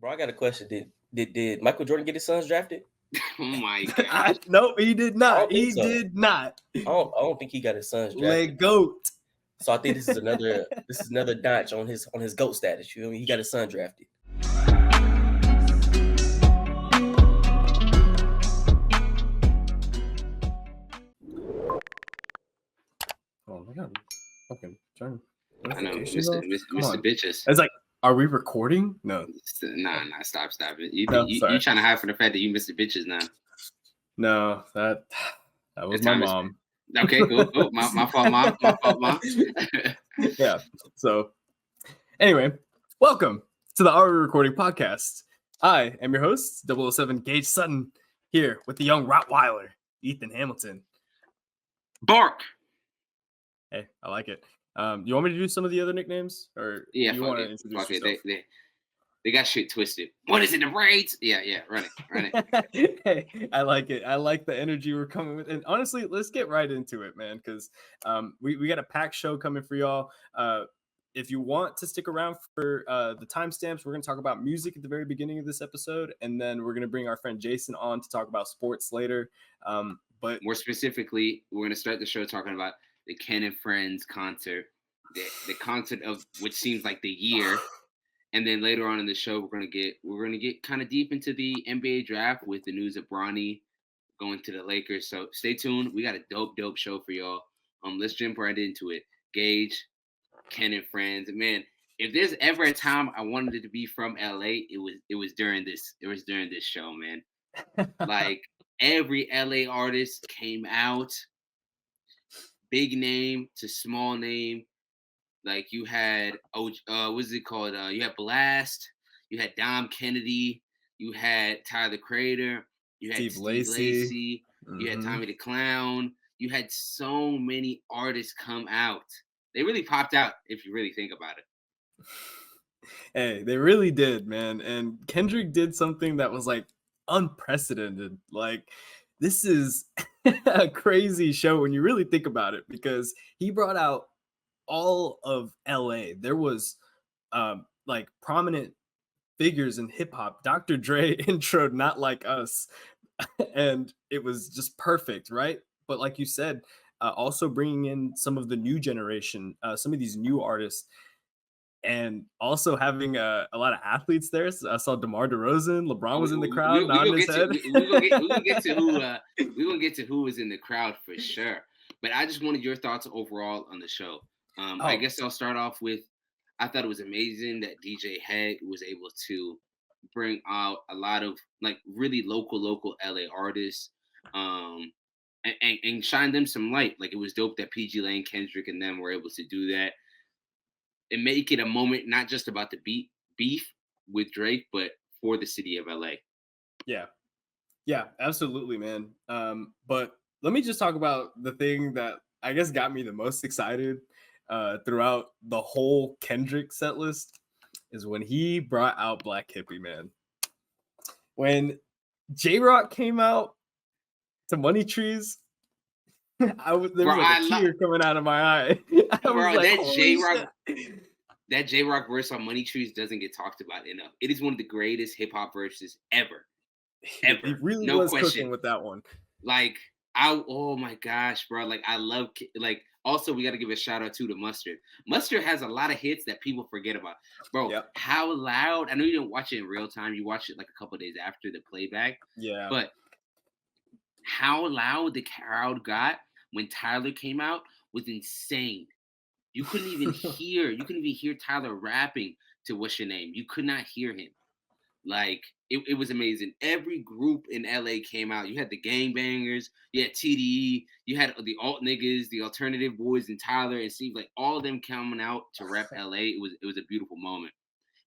Bro, I got a question. Did Michael Jordan get his sons drafted? Oh my god! Nope, he did I not. don't think He so. did not. I don't think he got his sons drafted. Leg goat. So I think this is another notch on his GOAT status. You know what I mean? He got his son drafted. Oh my god. Okay, turn. I know, notifications off? Come Mr. on. Bitches. It's like, are we recording? No. Nah, stop it. You sorry. you trying to hide from the fact that you Mr. Bitches now? No, that was my mom. Okay, cool. My fault, mom. Yeah. So, anyway, welcome to the Are We Recording podcast. I am your host, 007 Gage Sutton, here with the young Rottweiler, Ethan Hamilton. Bark. Hey, I like it. You want me to do some of the other nicknames, or yeah, you want to introduce yourself? They got shit twisted. What is it, the braids? Yeah, run it. Hey, I like it. I like the energy we're coming with. And honestly, let's get right into it, man, because we got a packed show coming for y'all. If you want to stick around for the timestamps, we're going to talk about music at the very beginning of this episode, and then we're going to bring our friend Jaysen on to talk about sports later. But more specifically, we're going to start the show talking about the Ken and Friends concert, the concert of which seems like the year. And then later on in the show, we're gonna get kind of deep into the NBA draft with the news of Bronny going to the Lakers. So stay tuned. We got a dope show for y'all. Let's jump right into it. Gage, Ken and Friends. And man, if there's ever a time I wanted it to be from LA, it was during this show, man. Like every LA artist came out, big name to small name. Like you had what's it called? You had Blast, you had Dom Kennedy, you had Tyler the Creator, you had Steve Lacy, you had Tommy the Clown. You had so many artists come out. They really popped out if you really think about it. Hey, they really did, man. And Kendrick did something that was like unprecedented. Like, this is a crazy show when you really think about it, because he brought out all of LA. There was like prominent figures in hip hop. Dr. Dre introed Not Like Us, and it was just perfect, right? But like you said, also bringing in some of the new generation, some of these new artists, and also having a lot of athletes there. So I saw DeMar DeRozan, LeBron was in the crowd, nodding his head. We're gonna get to who was in the crowd for sure. But I just wanted your thoughts overall on the show. I guess I'll start off with, I thought it was amazing that DJ Head was able to bring out a lot of like really local LA artists, and shine them some light. Like it was dope that PG Lane, Kendrick, and them were able to do that and make it a moment not just about the beef with Drake, but for the city of LA. Yeah, absolutely, man. But let me just talk about the thing that I guess got me the most excited throughout the whole Kendrick set list is when he brought out Black Hippie, man. When J-Rock came out to Money Trees, there was like a tear coming out of my eye. That J-Rock verse on Money Trees doesn't get talked about enough. It is one of the greatest hip hop verses ever. He really no was question. Cooking with that one. Like, oh my gosh, bro. Like, I love, like, also we got to give a shout out to Mustard. Mustard has a lot of hits that people forget about. Bro, yep. How loud, I know you didn't watch it in real time. You watched it like a couple of days after the playback. Yeah. But how loud the crowd got when Tyler came out was insane. You couldn't even hear Tyler rapping to What's Your Name. You could not hear him. Like, it was amazing. Every group in LA came out. You had the gangbangers, you had TDE, you had the alt niggas, the alternative boys, and Tyler and Steve. Like, all of them coming out to rep LA. It was a beautiful moment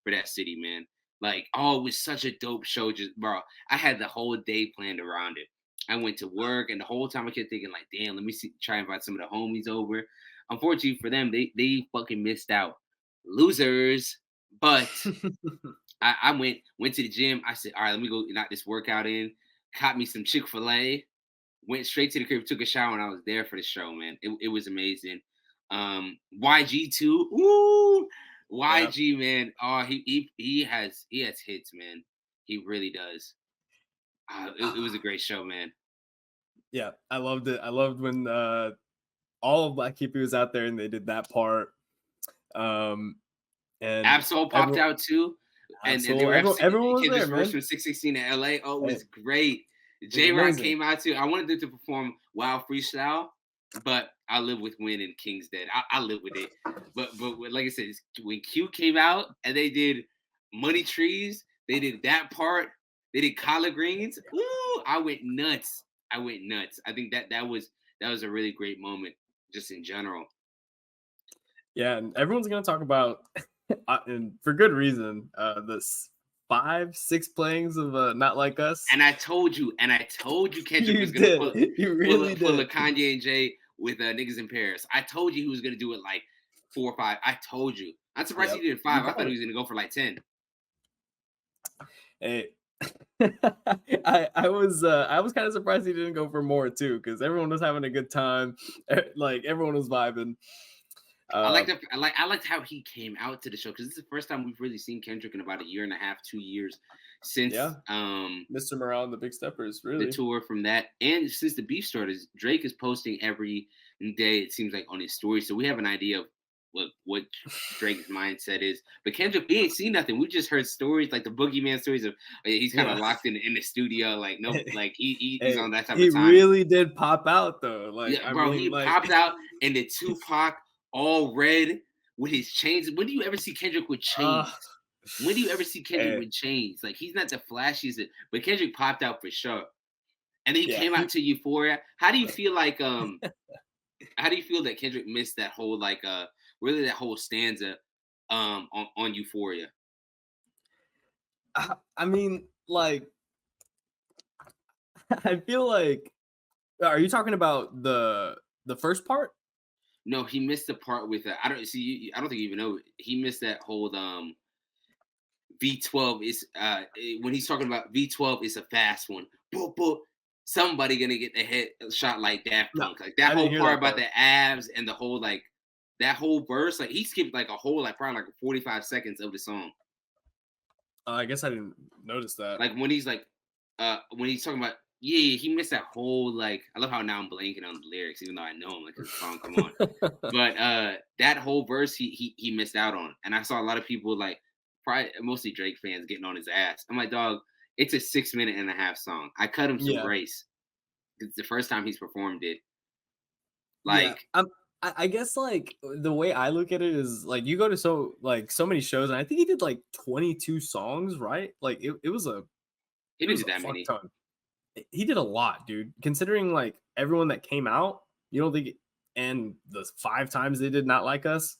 for that city, man. Like, it was such a dope show. Just, bro, I had the whole day planned around it. I went to work, and the whole time I kept thinking, like, damn, let me try and invite some of the homies over. Unfortunately for them, they fucking missed out. Losers. But I went to the gym. I said, all right, let me go knock this workout in. Caught me some Chick-fil-A. Went straight to the crib, took a shower, and I was there for the show, man. It was amazing. YG too. Ooh, YG, man. Oh, he has hits, man. He really does. It was a great show, man. Yeah, I loved it. I loved when all of Black Keeper was out there and they did that part. And Absol popped out too. And they were everyone was Kendrick's there, verse man. from 616 in LA. Oh, it Hey, was great. it was J-Rock amazing. came out too. I wanted them to perform Wild Freestyle, but I live with Win and King's Dead. I live with it. But like I said, when Q came out and they did Money Trees, they did that part, they did Collard Greens. Ooh, I went nuts. I think that was a really great moment just in general. Yeah, and everyone's gonna talk about, and for good reason, this 5-6 playings of Not Like Us. And I told you Kendrick You was gonna did. pull You really pull a did. Kanye and Jay with Niggas in Paris. I told you he was gonna do it like 4 or 5. I told you. I'm surprised Yep, he did you 5. I called thought he it. was gonna go for like 10. Hey, I was kind of surprised he didn't go for more too, because everyone was having a good time. Like everyone was vibing. I liked how he came out to the show because this is the first time we've really seen Kendrick in about a year and a half, 2 years since Mr. Morale and the Big Steppers, the really. tour from that, and since the beef started. Drake is posting every day, it seems like, on his story, so we have an idea of what Drake's mindset is. But Kendrick, we ain't seen nothing. We just heard stories like the Boogeyman stories of he's kind of locked in the studio, like no, like he's on that type He of time. really did pop out though. Like, Yeah, bro, he popped out in the Tupac all red with his chains. When do you ever see Kendrick with chains? When do you ever see Kendrick with chains? Like, he's not the flashiest, but Kendrick popped out for sure. And then he came out to Euphoria. How do you feel like how do you feel that Kendrick missed that whole really that whole stanza on Euphoria? I mean, like, I feel like, are you talking about the first part? No, he missed the part with I don't think you even know. He missed that whole V12 is when he's talking about V12 is a fast one. Boop, boop. Somebody gonna get the head shot like Daft Punk. Like that whole part about the abs and the whole that whole verse. Like he skipped like a whole probably 45 seconds of the song. I guess I didn't notice that. Like when he's talking about he missed that whole I love how now I'm blanking on the lyrics even though I know him the song come on. But that whole verse he missed out on, and I saw a lot of people probably mostly Drake fans getting on his ass. I'm like, dog, it's a 6.5 minute song. I cut him some grace. It's the first time he's performed it. I guess the way I look at it is you go to so many shows, and I think he did 22 songs, right? It was a he didn't do that many. Ton. He did a lot, dude. Considering everyone that came out, you don't think, and the 5 times they did Not Like Us,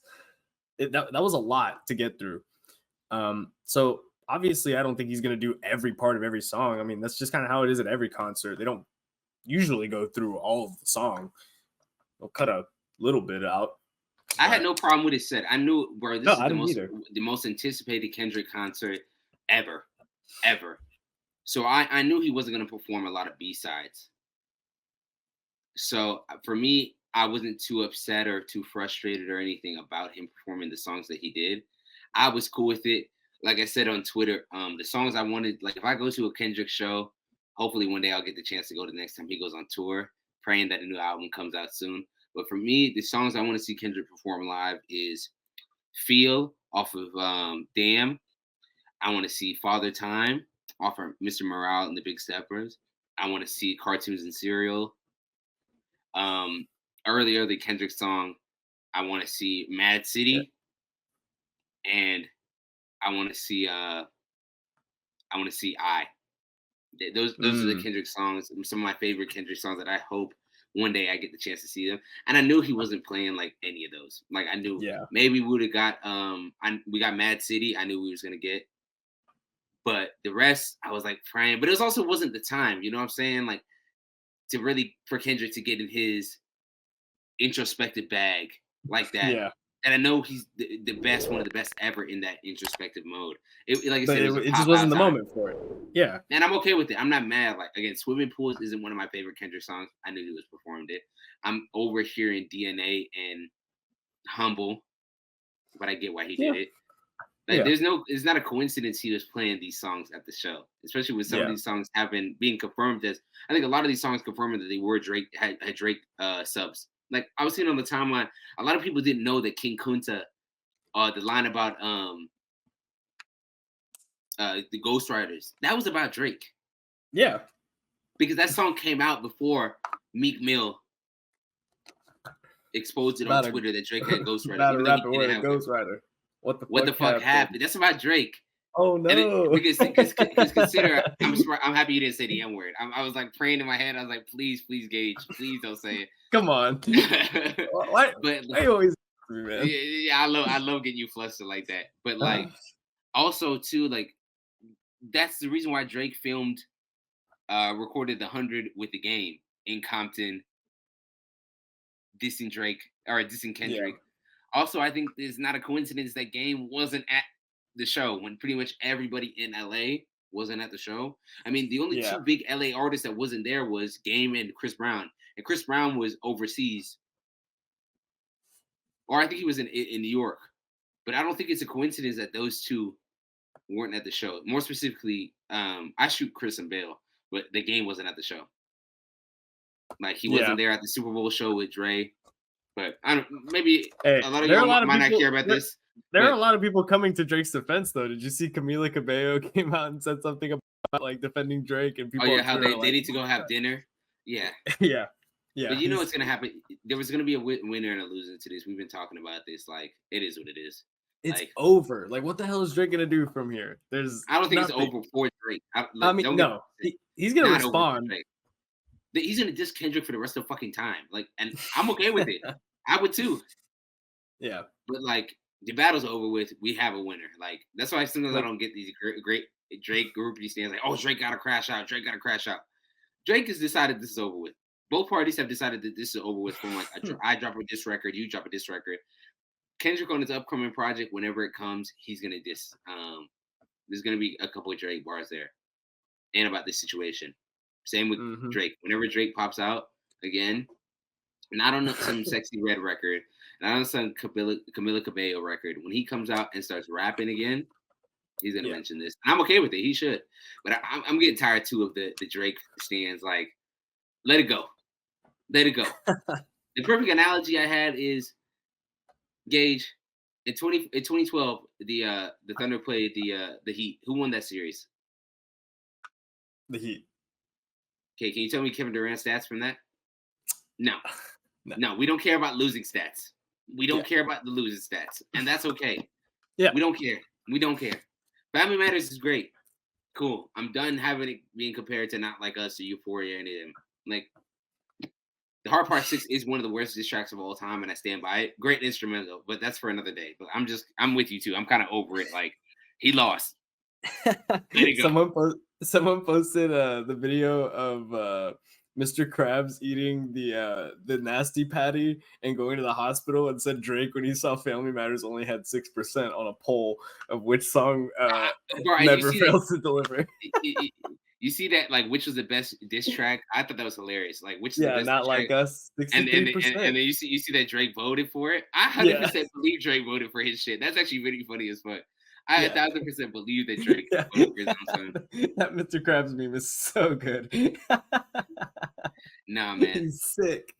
that was a lot to get through. So obviously I don't think he's going to do every part of every song. I mean, that's just kind of how it is at every concert. They don't usually go through all of the song. They'll cut a little bit out. I had no problem with it set. I knew, bro, this is the most anticipated Kendrick concert ever. So I knew he wasn't going to perform a lot of B-sides. So for me, I wasn't too upset or too frustrated or anything about him performing the songs that he did. I was cool with it. Like I said on Twitter, the songs I wanted, if I go to a Kendrick show, hopefully one day I'll get the chance to go the next time he goes on tour, praying that a new album comes out soon. But for me, the songs I want to see Kendrick perform live is Feel off of Damn. I want to see Father Time off of Mr. Morale and the Big Steppers. I want to see Cartoons and Cereal. Early Kendrick song, I want to see Mad City. And I want to see I. Those are the Kendrick songs, some of my favorite Kendrick songs that I hope one day I get the chance to see them. And I knew he wasn't playing any of those. I knew maybe we would have got we got Mad City. I knew we was gonna get, but the rest I was praying. But it also wasn't the time. You know what I'm saying? To really for Kendrick to get in his introspective bag like that. Yeah. And I know he's the best, one of the best ever in that introspective mode. It just wasn't the moment for it. Yeah. And I'm okay with it. I'm not mad. Again, Swimming Pools isn't one of my favorite Kendrick songs. I knew he was performed it. I'm over hearing DNA and Humble, but I get why he did it. Like, Yeah. it's not a coincidence he was playing these songs at the show, especially with some of Yeah. these songs being confirmed as. I think a lot of these songs confirming that they were Drake had Drake subs. Like I was seeing on the timeline, a lot of people didn't know that King Kunta, the line about the Ghostwriters, that was about Drake Yeah. because that song came out before Meek Mill exposed it on About a Twitter that Drake had Ghostwriters, about a even though he rapper didn't with a have one. ghostwriter. What What the the fuck fuck happened? That's about Drake. Oh And it, no! because consider, I'm happy you didn't say the N word. I was like praying in my head. I was like, please, Gage, please don't say Come on. it. Why? But Why you always me, man? yeah, I love getting you flustered like that. But like, also too, like that's the reason why Drake recorded the 100 with the Game in Compton, dissing Drake or dissing Kendrick. Yeah. Also, I think it's not a coincidence that Game wasn't at the show when pretty much everybody in LA wasn't at the show. I mean, the only two big LA artists that wasn't there was Game and Chris Brown. And Chris Brown was overseas. Or I think he was in New York. But I don't think it's a coincidence that those two weren't at the show. More specifically, I shoot Chris and Bale, but the Game wasn't at the show. Like he wasn't there at the Super Bowl show with Dre. But I don't. Maybe a lot of y'all might not care about this. There are a lot of people coming to Drake's defense, though. Did you see Camila Cabello came out and said something about like defending Drake and people? Oh yeah, how they need to go have dinner. Yeah. Yeah. But you know what's gonna happen? There was gonna be a winner and a loser to this. We've been talking about this. Like it is what it is. It's over. Like what the hell is Drake gonna do from here? I don't think it's over for Drake. I mean, no, he's gonna respond. He's gonna diss Kendrick for the rest of the fucking time. Like, and I'm okay with it. I would too. Yeah. But like the battle's over with. We have a winner. Like that's why sometimes I don't get these great Drake groupie stands. Like, oh, Drake gotta crash out. Drake gotta crash out. Drake has decided this is over with. Both parties have decided that this is over with. From like I drop a diss record, you drop a diss record. Kendrick on his upcoming project, whenever it comes, he's gonna diss. There's gonna be a couple of Drake bars there, and about this situation. Same with Drake. Whenever Drake pops out again, not on some Sexy Red record, not on some Camila Cabello record. When he comes out and starts rapping again, he's gonna mention this. And I'm okay with it. He should. But I'm getting tired too of the Drake stands. Like, let it go. Let it go. The perfect analogy I had is Gage. In 2012, the Thunder played the Heat. Who won that series? The Heat. Okay, can you tell me Kevin Durant's stats from that? No, we don't care about losing stats. We don't care about the losing stats, and that's okay. Yeah, we don't care. Family Matters is great. Cool. I'm done having it being compared to Not Like Us or Euphoria or any of them. Like, The Hard Part 6 is one of the worst diss tracks of all time, and I stand by it. Great instrumental, but that's for another day. But I'm with you too. I'm kind of over it. Like, he lost. Someone posted the video of Mr. Krabs eating the nasty patty and going to the hospital, and said Drake, when he saw Family Matters, only had 6% on a poll of which song never fails to deliver. You see that, like, which was the best diss track? I thought that was hilarious. Like, which is the best Not Like Us, 63%. And then you see that Drake voted for it. I 100% believe Drake voted for his shit. That's actually really funny as fuck. I 1,000% believe that Drake voted for his own song. That Mr. Krabs meme is so good. Nah, man. He's sick.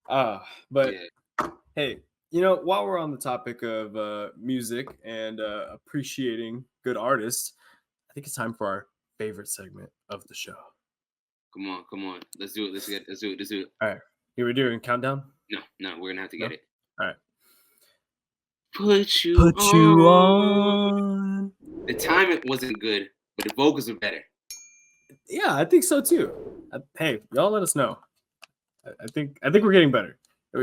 But hey, you know, while we're on the topic of music and appreciating good artists, I think it's time for our favorite segment of the show. Come on. Let's do it. Let's do it. All right. Here we doing countdown? No, we're gonna have to get it. All right. Put you on. The timing wasn't good, but the vocals are better. Yeah, I think so too. Hey, y'all let us know. I think we're getting better.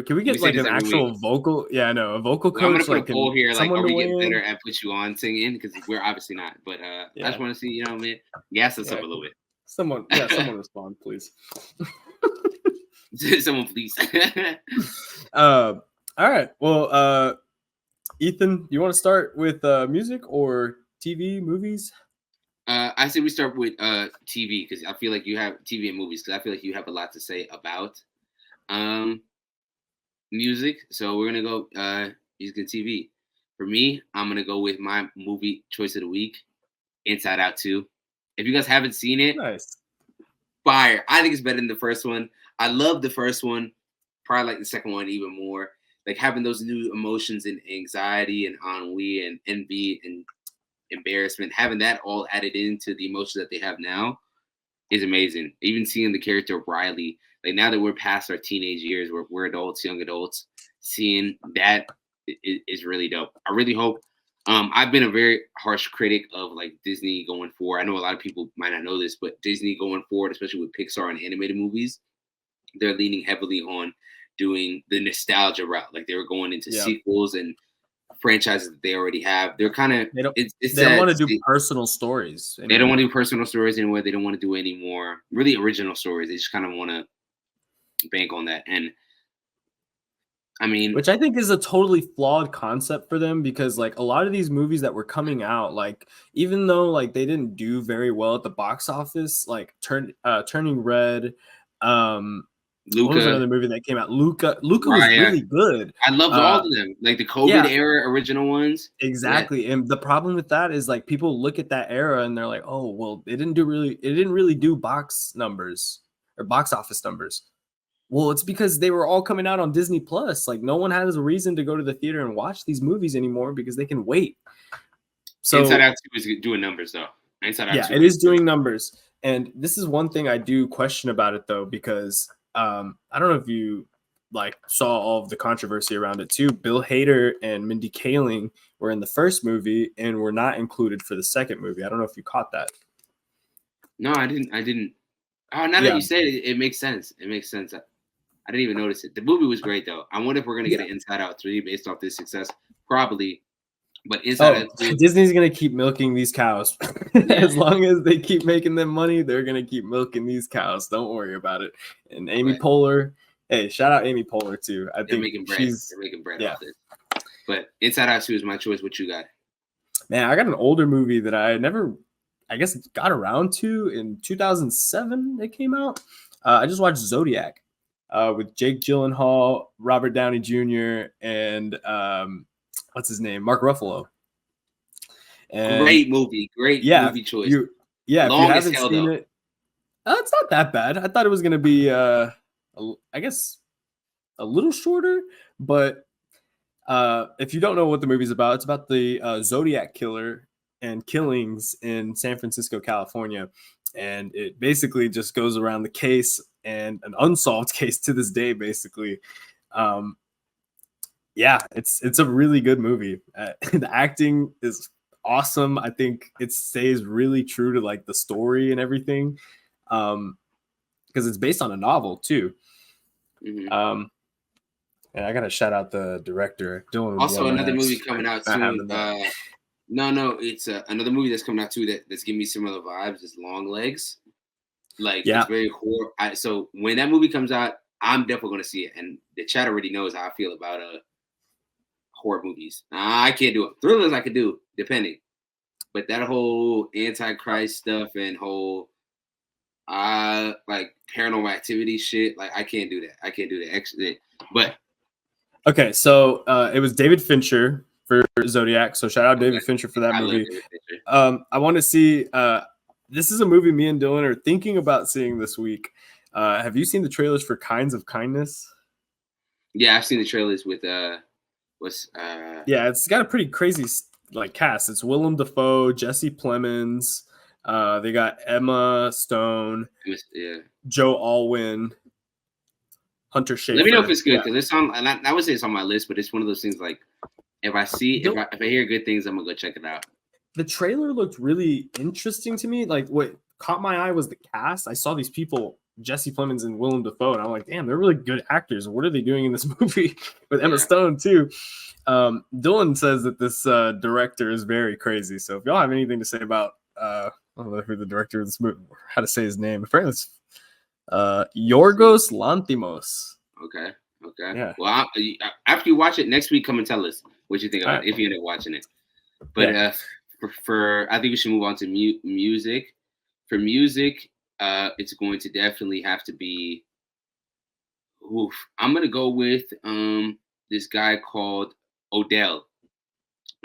Can we get like an actual vocal? Yeah, I know, a vocal coach. I'm gonna put like a poll here, like, are we getting better at Put You On singing? Because we're obviously not. But I just want to see, you know, man, gas us up a little bit. Someone respond, please. Someone, please. All right. Well, Ethan, you want to start with music or TV, movies? I say we start with TV, because I feel like you have TV and movies, because I feel like you have a lot to say about music. So we're gonna go music and TV. For me, I'm gonna go with my movie choice of the week, Inside Out 2. If you guys haven't seen it, Nice. fire. I think it's better than the first one. I love the first one. Probably like the second one even more. Like having those new emotions and anxiety and ennui and envy and embarrassment, having that all added into the emotions that they have now is amazing. Even seeing the character of Riley, like now that we're past our teenage years, we're adults, young adults, seeing that is really dope. I really hope. I've been a very harsh critic of like Disney going forward. I know a lot of people might not know this, but Disney going forward, especially with Pixar and animated movies, they're leaning heavily on doing the nostalgia route. Like they were going into Yeah. sequels and franchises that they already have. They're kind of They don't. it's They don't sad want to to do see. personal stories. They don't want to do personal stories anymore. They don't want to do any more really original stories. They just kind of want to bank on that. And I mean, Which I think is a totally flawed concept for them, because like a lot of these movies that were coming out, like even though like they didn't do very well at the box office, like Turning Red, what was Luca, another movie that came out? Luca was Raya, really good. I loved all of them. Like the COVID Yeah, era original ones. exactly. And the problem with that is like people look at that era and they're like, oh, well, it didn't really do box numbers or box office numbers. Well, it's because they were all coming out on Disney Plus. Like no one has a reason to go to the theater and watch these movies anymore because they can wait. So Inside Out 2 is doing numbers though. Inside Out yeah, 2 it is doing numbers. And this is one thing I do question about it though, because I don't know if you like saw all of the controversy around it too. Bill Hader and Mindy Kaling were in the first movie and were not included for the second movie. I don't know if you caught that. No, I didn't. Oh, now that you say it, it makes sense. It makes sense. I didn't even notice it. The movie was great though. I wonder if we're gonna get an Inside Out 3 based off this success. Probably, but Inside Out 2. Disney's gonna keep milking these cows. As long as they keep making them money, they're gonna keep milking these cows. Don't worry about it. And Amy Poehler, hey, shout out Amy Poehler too. I think making bread. They're making bread off this. But Inside Out 2 is my choice. What you got? Man, I got an older movie that I never, I guess, got around to in 2007. It came out. I just watched Zodiac with Jake Gyllenhaal, Robert Downey Jr., and what's his name, Mark Ruffalo. And great movie movie choice. Long if you haven't seen it, it's not that bad. I thought it was gonna be, I guess, a little shorter, but if you don't know what the movie's about, it's about the Zodiac killer and killings in San Francisco, California. And it basically just goes around the case, and an unsolved case to this day, basically. It's a really good movie. The acting is awesome. I think it stays really true to like the story and everything, because it's based on a novel too. Mm-hmm. And I gotta shout out the director. Dylan. Also, another movie coming out soon. No, it's another movie that's coming out too that's giving me similar vibes. Is Long Legs. Like it's very horror. So when that movie comes out, I'm definitely gonna see it. And the chat already knows how I feel about horror movies. I can't do it. Thrillers I could do, depending. But that whole Antichrist stuff and whole like paranormal activity shit, like I can't do that. I can't do that. Actually, but okay, so it was David Fincher for Zodiac. So shout out David Fincher for that movie. I want to see. This is a movie me and Dylan are thinking about seeing this week. Have you seen the trailers for Kinds of Kindness? Yeah, I've seen the trailers with yeah, it's got a pretty crazy like cast. It's Willem Dafoe, Jesse Plemons. They got Emma Stone, Joe Alwyn, Hunter Schafer. Let me know if it's good, because it's on. And I would say it's on my list, but it's one of those things like if I hear good things, I'm gonna go check it out. The trailer looked really interesting to me. Like what caught my eye was the cast. I saw these people, Jesse Plemons and Willem Dafoe, and I'm like, damn, they're really good actors. What are they doing in this movie with Emma Stone too? Dylan says that this director is very crazy. So if y'all have anything to say about, I don't know who the director of this movie, how to say his name. Apparently it's Yorgos Lanthimos. Okay. Yeah. Well, after you watch it next week, come and tell us what you think about it, if you end up watching it. But for I think we should move on to music. For music, it's going to definitely have to be. I'm gonna go with this guy called Odell.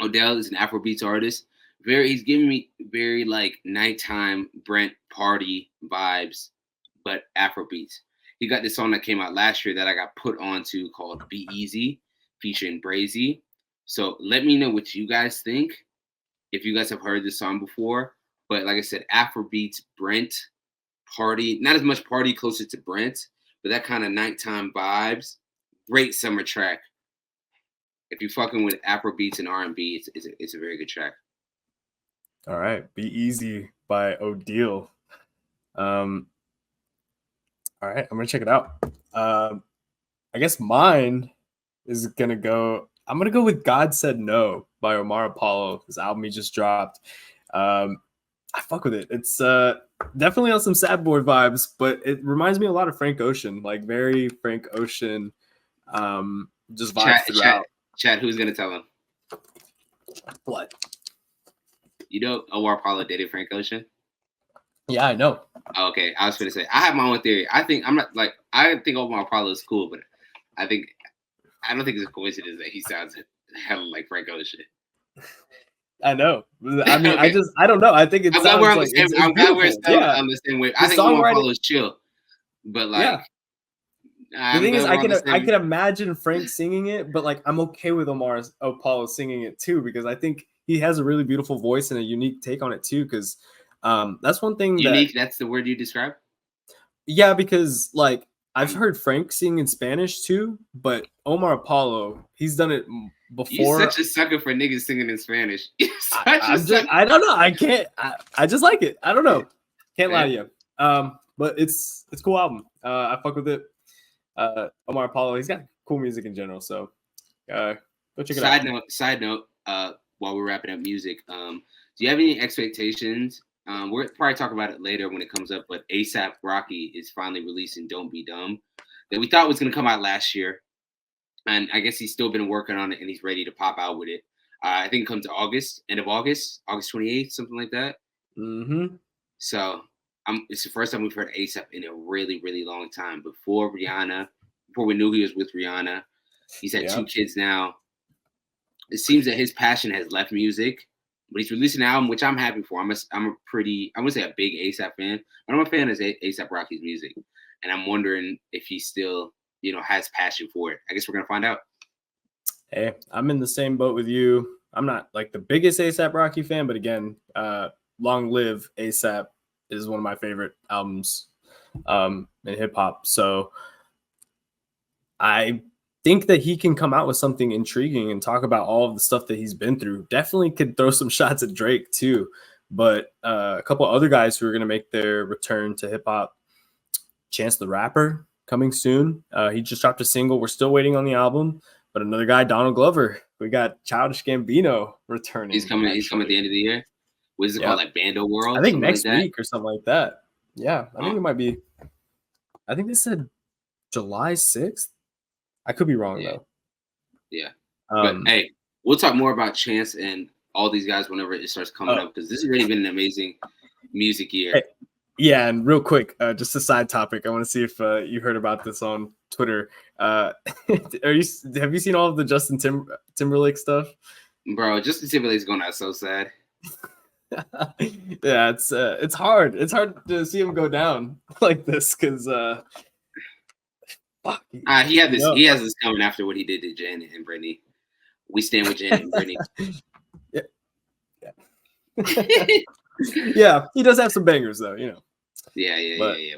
Odell is an Afrobeats artist. He's giving me very like nighttime Brent party vibes, but Afrobeats. He got this song that came out last year that I got put onto called "Be Easy," featuring Brazy. So let me know what you guys think. If you guys have heard this song before, but like I said, Afrobeats, Brent, party, not as much party, closer to Brent, but that kind of nighttime vibes. Great summer track. If you're fucking with Afrobeats and R&B, it's a very good track. All right, "Be Easy" by Odile. All right, I'm gonna check it out. I guess mine is gonna go. I'm gonna go with "God Said No" by Omar Apollo. His album he just dropped. I fuck with it. It's definitely on some sad boy vibes, but it reminds me a lot of Frank Ocean, like very Frank Ocean. Just vibes throughout. Chat, who's gonna tell him? What? You know, Omar Apollo dated Frank Ocean. Yeah, I know. Oh, okay, I was gonna say I have my own theory. I think Omar Apollo is cool, but I don't think it's a coincidence that he sounds hella like Frank Ocean. I know. I mean, Okay. I don't know. I think it's. I'm glad we're on the same wave. I think Omar Apollo is chill, but like. Yeah. The thing is, I can imagine Frank singing it, but like I'm okay with Omar Apollo singing it too because I think he has a really beautiful voice and a unique take on it too. Because that's one thing. Unique. That's the word you describe. Yeah, because like I've heard Frank sing in Spanish too, but Omar Apollo, he's done it before. You're such a sucker for niggas singing in Spanish. I don't know. I can't. I just like it. I don't know. Can't lie to you. But it's a cool album. I fuck with it. Omar Apollo, he's got cool music in general, so go check it out. Side note, while we're wrapping up music, do you have any expectations? We'll probably talk about it later when it comes up, but ASAP Rocky is finally releasing Don't Be Dumb that we thought was going to come out last year, and I guess he's still been working on it and he's ready to pop out with it. I think it comes to end of August 28th, something like that. Mm-hmm. So it's the first time we've heard ASAP in a really, really long time. Before we knew he was with Rihanna, he's had 2 kids now. It seems that his passion has left music, but he's releasing an album, which I'm happy for. I wouldn't say a big ASAP fan, but I'm a fan of ASAP Rocky's music. And I'm wondering if he still, has passion for it. I guess we're going to find out. Hey, I'm in the same boat with you. I'm not like the biggest ASAP Rocky fan, but again, Long Live ASAP is one of my favorite albums in hip hop. So I think that he can come out with something intriguing and talk about all of the stuff that he's been through. Definitely could throw some shots at Drake too. But a couple other guys who are going to make their return to hip hop. Chance the Rapper coming soon. He just dropped a single. We're still waiting on the album. But another guy, Donald Glover. We got Childish Gambino returning. He's coming at the end of the year. What is it called? Like Bando World? I think next week or something like that. Yeah, I think it might be. I think they said July 6th. I could be wrong though. Yeah. But hey, we'll talk more about Chance and all these guys whenever it starts coming up because this has really been an amazing music year. Hey, yeah, and real quick, just a side topic. I want to see if you heard about this on Twitter. Have you seen all of the Justin Timberlake stuff? Bro, Justin Timberlake's going out so sad. Yeah, it's hard. It's hard to see him go down like this because he has this coming after what he did to Janet and Brittany. We stand with Janet and Brittany. Yeah, he does have some bangers though, Yeah.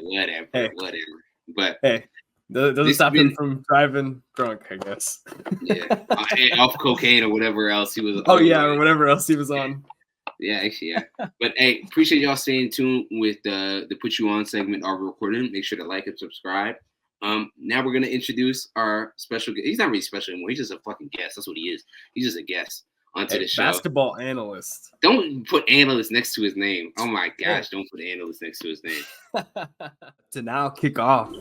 Whatever. But hey, doesn't stop him from driving drunk, I guess. Yeah, off cocaine or whatever else he was. Or whatever else he was on. Yeah, actually, yeah. But hey, appreciate y'all staying tuned with the Put You On segment of recording. Make sure to like and subscribe. Now we're gonna introduce our special guest. He's not really special anymore. He's just a fucking guest. That's what he is. He's just a guest onto the show. Basketball analyst. Don't put analyst next to his name. Oh my gosh, don't put analyst next to his name. To now kick off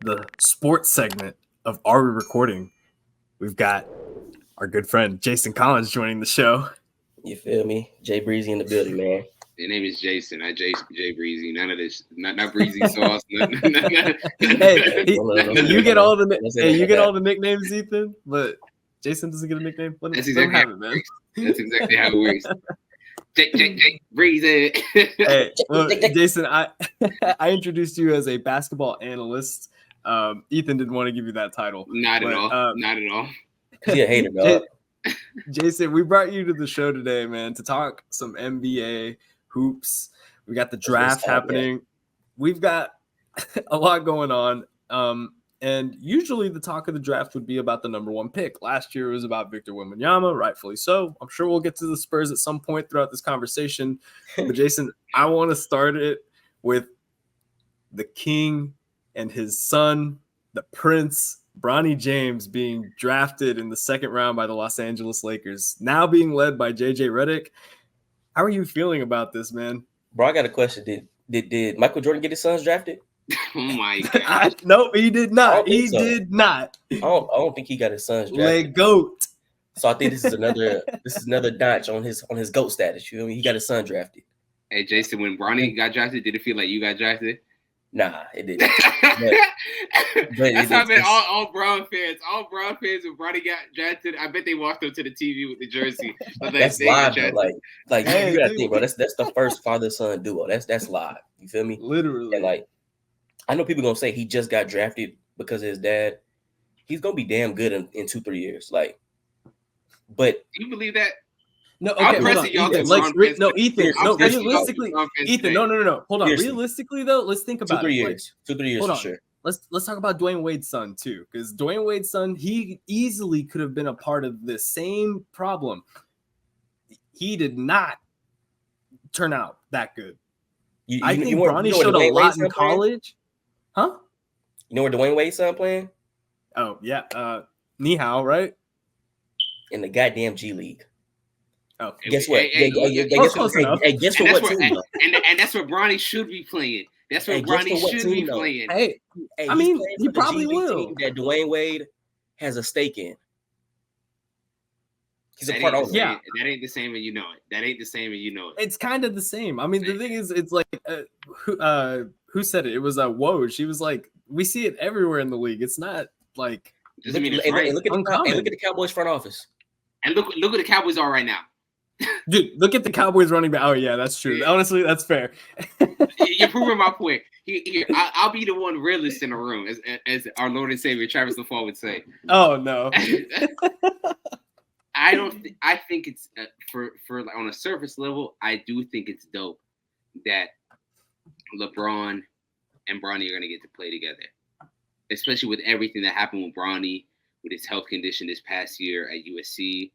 the sports segment of Are We Recording, we've got our good friend Jaysen Collins joining the show. You feel me? Jay Breezy in the building, man. Your name is Jaysen, not Jay Breezy. None of this, not Breezy sauce. Hey, you get all the nicknames, Ethan. But Jaysen doesn't get a nickname. Let That's him exactly have how it, it man. works. That's exactly how it works. Jake, breeze it. Hey, well, Jaysen, I introduced you as a basketball analyst. Ethan didn't want to give you that title. Not at all. Not at all. He a hater, dog. Jaysen, we brought you to the show today, man, to talk some NBA hoops. We got the draft happening. We've got a lot going on. And usually the talk of the draft would be about the number one pick. Last year it was about Victor Wembanyama, rightfully so. I'm sure we'll get to the Spurs at some point throughout this conversation. But Jaysen, I want to start it with the king and his son, the prince, Bronny James, being drafted in the second round by the Los Angeles Lakers, now being led by JJ Redick. How are you feeling about this, man? Bro, I got a question. Did Michael Jordan get his sons drafted? Oh my god! No, he did not. He did not. I don't think he got his sons drafted. Leg goat. So I think this is another notch on his GOAT status. You know what I mean? He got his son drafted. Hey Jaysen, when Bronny got drafted, did it feel like you got drafted? Nah, it didn't. But That's how I bet all Brown fans when Bronny got drafted, I bet they walked up to the TV with the jersey. That's live, bro. Like hey, you gotta think, bro. That's the first father-son duo. That's live. You feel me? Literally. And like, I know people gonna say he just got drafted because of his dad. He's gonna be damn good in 2-3 years. Like, but do you believe that? No, okay, hold on. Ethan, realistically, Ethan, no. Hold on. Seriously. Realistically, though, let's think about 2-3 years. 2-3 years for sure. Let's talk about Dwayne Wade's son too, because Dwayne Wade's son, he easily could have been a part of the same problem. He did not turn out that good. I think Bronny showed a lot in college. Huh? You know where Dwayne Wade's son playing? Oh yeah, Nihao, right? In the goddamn G League. Oh, guess what? Guess what team? And that's where Bronny should be playing. That's where Bronny should be playing. Hey, I mean, he probably will. That Dwayne Wade has a stake in. He's a part owner. Yeah, that ain't the same, and you know it. It's kind of the same. I mean, the thing is, it's like, who said it? It was Woj. She was like, we see it everywhere in the league. It's not like. Look at the Cowboys front office. And look at the Cowboys are right now. Dude, look at the Cowboys running back. Oh yeah, that's true. Yeah. Honestly, that's fair. You're proving my point. Here, I'll be the one realist in the room, as our Lord and Savior Travis LaFawn would say. Oh no. I think it's for on a surface level. I do think it's dope that LeBron and Bronny are gonna get to play together, especially with everything that happened with Bronny, with his health condition this past year at USC.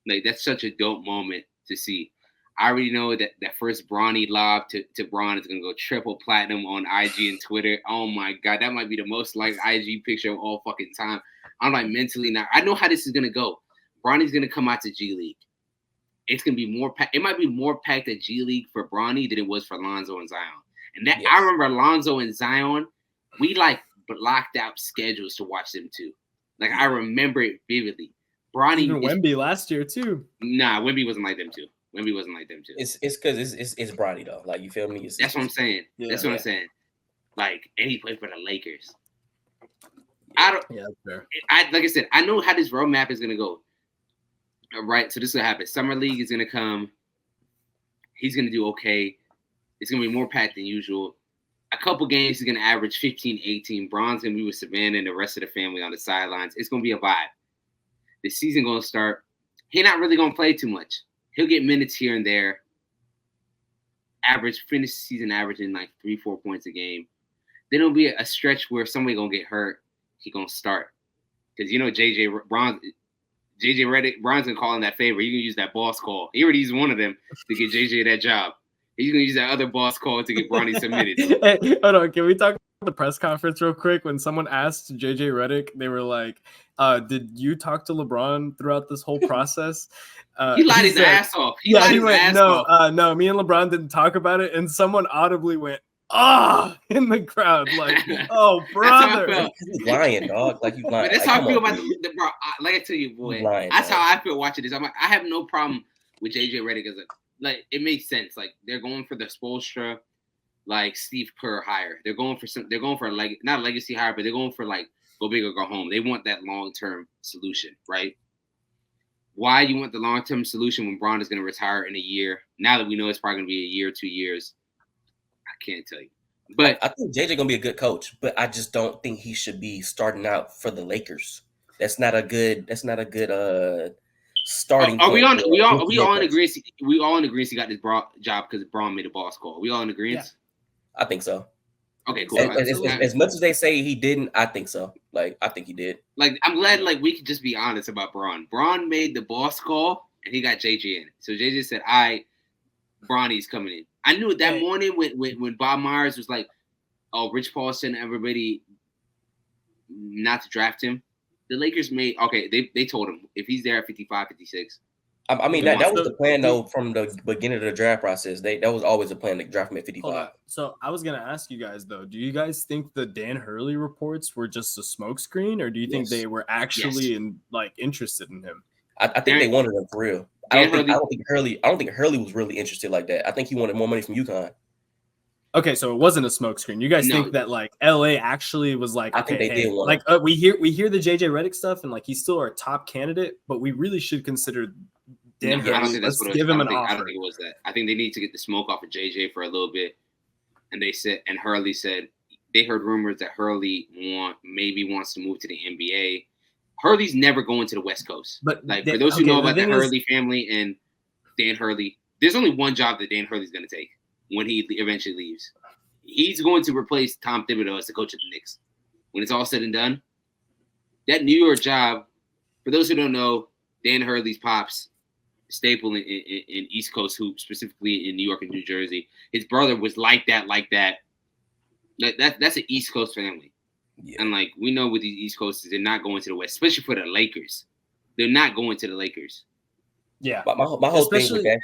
Like, that's such a dope moment to see. I already know that first Bronny lob to Bron is going to go triple platinum on IG and Twitter. Oh, my God. That might be the most liked IG picture of all fucking time. I'm like mentally now. I know how this is going to go. Bronny's going to come out to G League. It's going to be more – it might be more packed at G League for Bronny than it was for Lonzo and Zion. And that I remember Lonzo and Zion, we, like, blocked out schedules to watch them too. Like, I remember it vividly. Bronny, even Wemby last year too. Nah, Wemby wasn't like them too. It's because it's Bronny though. Like, you feel me? That's what I'm saying. Yeah, that's what I'm saying. Like, and he played for the Lakers. I don't. Yeah, that's fair. Like I said, I know how this roadmap is gonna go. All right, so this is what happens. Summer League is gonna come. He's gonna do okay. It's gonna be more packed than usual. A couple games he's gonna average 15, 18. Bron's gonna be with Savannah and the rest of the family on the sidelines. It's gonna be a vibe. The season gonna start. He's not really gonna play too much. He'll get minutes here and there. Finish the season averaging like 3-4 points a game. Then it'll be a stretch where somebody gonna get hurt. He gonna start because JJ Redick, Bron's gonna call in that favor. You can use that boss call. He already used one of them to get JJ that job. He's gonna use that other boss call to get Bronny submitted. Hey, hold on, can we talk about the press conference real quick? When someone asked JJ Redick, they were like, "Did you talk to LeBron throughout this whole process?" He lied his ass off. He went, no, me and LeBron didn't talk about it, and someone audibly went, "Ah!" in the crowd, like, "Oh, brother." He's lying, dog. Like, you lying. But that's how I feel about the bro. Like I tell you, boy, that's how I feel watching this. I'm like, I have no problem with JJ Redick as like it makes sense. Like, they're going for the Spoelstra, like Steve Kerr hire. They're going for like not a legacy hire, but they're going for like go big or go home. They want that long-term solution, right? why you want the long-term solution when Bron is going to retire in a year. Now that we know it's probably going to be a year, 2 years, I can't tell you. But I think JJ gonna be a good coach, but I just don't think he should be starting out for the Lakers. That's not a good starting are we point. on? for We a all rookie we head all in coach. agreement. We all in agreement he got this job because Bron made a boss call. Are we all in agreement? I think so. Okay, cool. So, As much as they say he didn't, I think so. Like I think he did. Like I'm glad like we could just be honest about Bron. Bron made the boss call and he got JJ in. So JJ said, Bronny's coming in. I knew it that morning when Bob Myers was like, oh, Rich Paul sent everybody not to draft him. The Lakers made they told him if he's there at 55, 56. I mean that was the plan though from the beginning of the draft process. That was always a plan to draft him at 55. So I was gonna ask you guys though, do you guys think the Dan Hurley reports were just a smokescreen, or do you think they were actually interested in him? I think they wanted him for real. I don't think Hurley was really interested like that. I think he wanted more money from UConn. Okay, so it wasn't a smokescreen. You guys think that like LA actually was like, I think they did want like we hear the JJ Redick stuff and like he's still our top candidate, but we really should consider Dan Hurley. I don't think that's Let's give him an offer. I don't think it was that. I think they need to get the smoke off of JJ for a little bit. And Hurley said they heard rumors that Hurley maybe wants to move to the NBA. Hurley's never going to the West Coast. But like for those who know about the Hurley family and Dan Hurley, there's only one job that Dan Hurley's going to take when he eventually leaves. He's going to replace Tom Thibodeau as the coach of the Knicks. When it's all said and done, that New York job, for those who don't know, Dan Hurley's pops, staple in East Coast hoops, specifically in New York and New Jersey. His brother was like that. That's an East Coast family. Yeah. And like we know with these East Coasters, they're not going to the West, especially for the Lakers. They're not going to the Lakers. Yeah. My whole thing with that.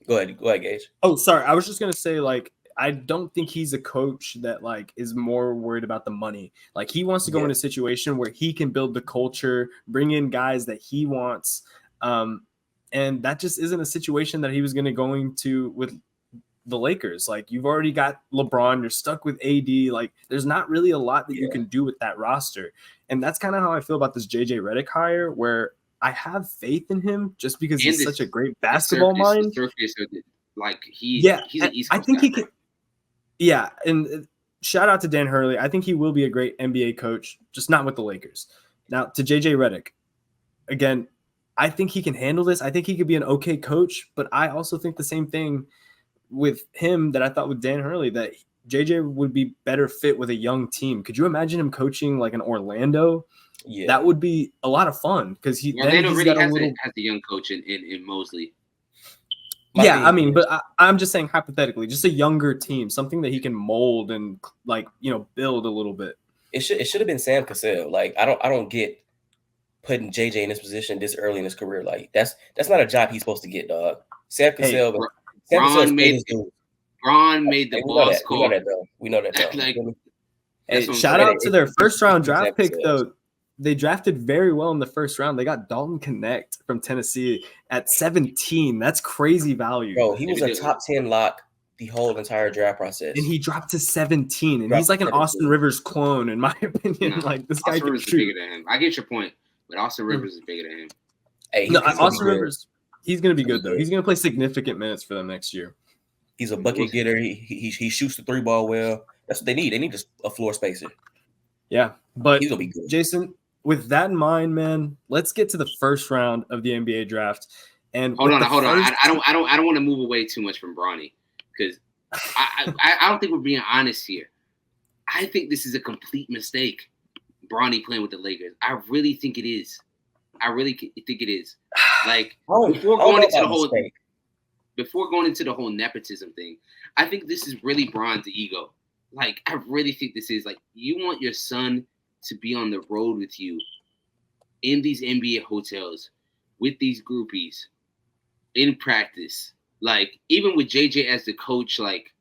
Go ahead, Gage. Oh, sorry. I was just gonna say, like, I don't think he's a coach that like is more worried about the money. Like he wants to go in a situation where he can build the culture, bring in guys that he wants. And that just isn't a situation that he was going to with the Lakers. Like you've already got LeBron, you're stuck with AD. Like there's not really a lot that you can do with that roster. And that's kind of how I feel about this JJ Redick hire, where I have faith in him just because he's such a great basketball mind. Like he's an East Coast I think guy. he can. Yeah, and shout out to Dan Hurley. I think he will be a great NBA coach, just not with the Lakers. Now to JJ Redick, again, I think he can handle this. I think he could be an okay coach, but I also think the same thing with him that I thought with Dan Hurley, that JJ would be better fit with a young team. Could you imagine him coaching like an Orlando? Yeah, that would be a lot of fun because Orlando really has a young coach in Mosley. I mean, but I'm just saying hypothetically, just a younger team, something that he can mold and like build a little bit. It should have been Sam Cassell. Like I don't get putting JJ in this position this early in his career. Like that's not a job he's supposed to get, dog. Sam Cassell. Bron made the boss call. We know that though. Like, shout out to their first round draft pick though. They drafted very well in the first round. They got Dalton Connect from Tennessee at 17. That's crazy value. Bro, he was a top 10 lock the whole entire draft process. And he dropped to 17. And he's like an Austin Rivers clone, in my opinion. Like this guy Austin Rivers is bigger than him. I get your point, but Austin Rivers is bigger than him. Hey, Austin Rivers, he's going to be good, though. He's going to play significant minutes for them next year. He's a bucket getter. He shoots the three ball well. That's what they need. They need a floor spacer. Yeah, but he's going to be good. Jaysen, with that in mind, man, let's get to the first round of the NBA draft. And hold on. I don't want to move away too much from Bronny because I don't think we're being honest here. I think this is a complete mistake. Bronny playing with the Lakers. I really think it is. Like before going into the whole nepotism thing, I think this is really Bron's ego. Like I really think this is like you want your son to be on the road with you in these NBA hotels with these groupies in practice. Like even with JJ as the coach, like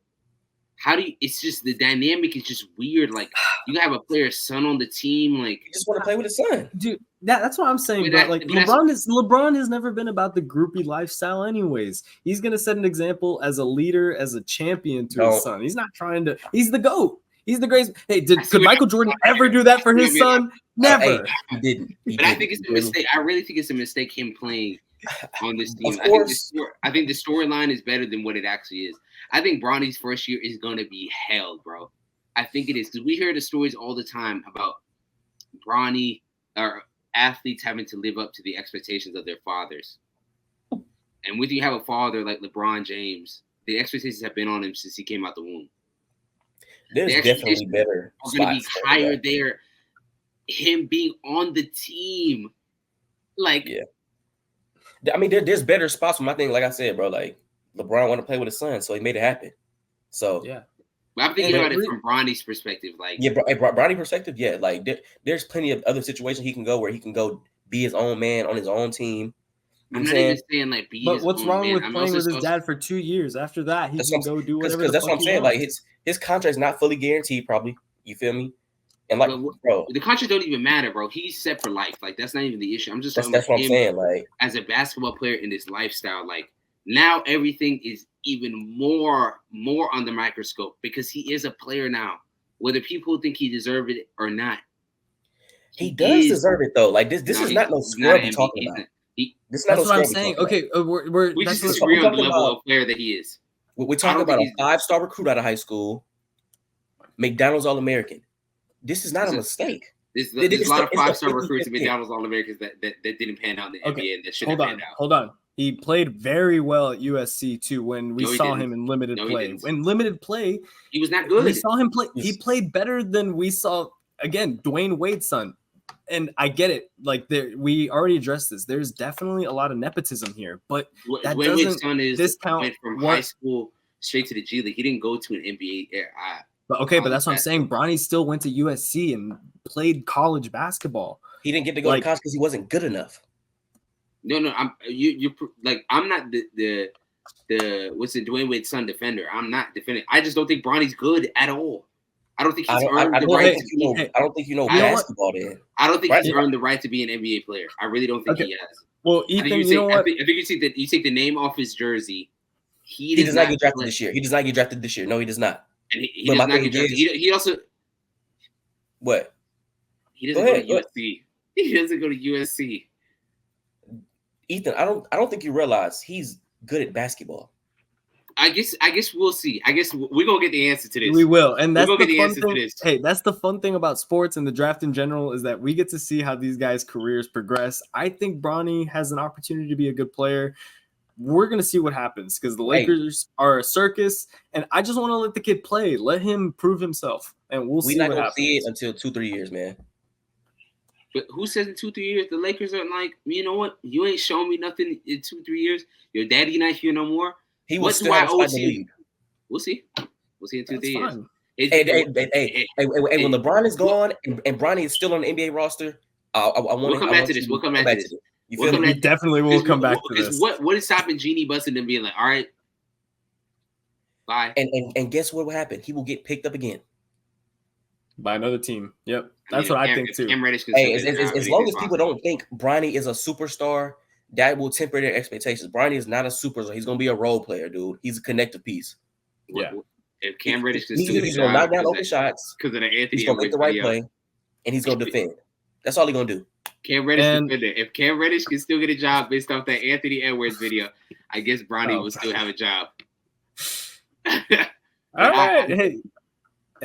how do you, it's just the dynamic is just weird. Like you have a player's son on the team. Like you just want to play with his son. Dude, that's what I'm saying. But LeBron has never been about the groupie lifestyle anyways. He's going to set an example as a leader, as a champion to his son. He's not trying to, he's the GOAT. He's the greatest. Hey, I see could what Michael you're Jordan saying. ever do that for his Hey, son? Never. He didn't. But I think it's a mistake. I really think it's a mistake him playing on this team. Of course. I think the storyline is better than what it actually is. I think Bronny's first year is going to be hell, bro. I think it is because we hear the stories all the time about Bronny or athletes having to live up to the expectations of their fathers. And when you have a father like LeBron James, the expectations have been on him since he came out the womb. There's definitely better are going to be spots higher there. Him being on the team, like, yeah. I mean, there's better spots for my thing. Like I said, bro, like LeBron wanted to play with his son, so he made it happen. So Yeah. But I'm thinking about it from Bronny's perspective. Like, yeah, Bronny perspective, yeah. Like there's plenty of other situations he can go where he can go be his own man on his own team. I'm not even saying like be. But what's wrong man. with playing with his dad for 2 years? After that, he can go do whatever. Because that's what I'm saying. Like his contract's not fully guaranteed, probably. You feel me? And like, bro, the contract don't even matter, bro. He's set for life. Like that's not even the issue. I'm just talking that's about what I'm saying. Like as a basketball player in this lifestyle, like now everything is even more on the microscope because he is a player now. Whether people think he deserved it or not, he does deserve it though. Like this is not no scrub we're talking about. This is not that's what I'm saying. Okay, we just disagree on the level of player that he is. We're talking about a 5-star recruit out of high school, McDonald's All-American. This is not a mistake. There's a lot of 5-star recruits and McDonald's All-Americans that didn't pan out in the NBA and that should have panned out. Hold on. He played very well at USC too when we saw him in limited play. In limited play, he was not good. We saw him play. He played better than we saw, again, Dwayne Wade's son. And I get it. Like we already addressed this. There's definitely a lot of nepotism here, but that Dwayne Wade's son discount from high school straight to the G League. He didn't go to an NBA. But that's what I'm saying. Bronny still went to USC and played college basketball. He didn't get to go to college because he wasn't good enough. No, I'm I'm not the what's it, Dwayne Wade's son defender. I'm not defending. I just don't think Bronny's good at all. I don't think he's earned the right. I don't think you know basketball. Then I don't think he's earned the right to be an NBA player. I really don't think he has. Well, Ethan, you know what? I think you take the name off his jersey. He does not get drafted this year. He does not get drafted this year. No, he does not. And he does not get drafted. He also what? He doesn't go to USC. He doesn't go to USC. Ethan, I don't think you realize he's good at basketball. I guess we'll see. I guess we're gonna get the answer to this. We will, and that's the fun thing. Hey, that's the fun thing about sports and the draft in general is that we get to see how these guys' careers progress. I think Bronny has an opportunity to be a good player. We're gonna see what happens because the Lakers are a circus, and I just want to let the kid play, let him prove himself, and we'll see. We're not gonna see it until 2-3 years, man. But who says in 2-3 years the Lakers are like, you know what? You ain't showing me nothing in 2-3 years. Your daddy not here no more. He was still outside the league. We'll see. We'll see in 2-3 years. Hey, when LeBron is gone and Bronny is still on the NBA roster, we'll come back to this. We'll come back to this. We definitely will come back to this. What is stopping Jeannie busting them being like, all right, bye. And guess what will happen? He will get picked up again by another team. Yep, that's what I think too. Hey, as long as people don't think Bronny is a superstar, that will temper their expectations. Bronny is not a superstar. He's gonna be a role player, dude. He's a connective piece. Yeah. If Cam Reddish can he's gonna knock down open shots because of the Anthony, he's gonna make the right play, and he's gonna defend. That's all he's gonna do. Cam Reddish if Cam Reddish can still get a job based off that Anthony Edwards video, I guess Bronny will still have a job. All right, hey.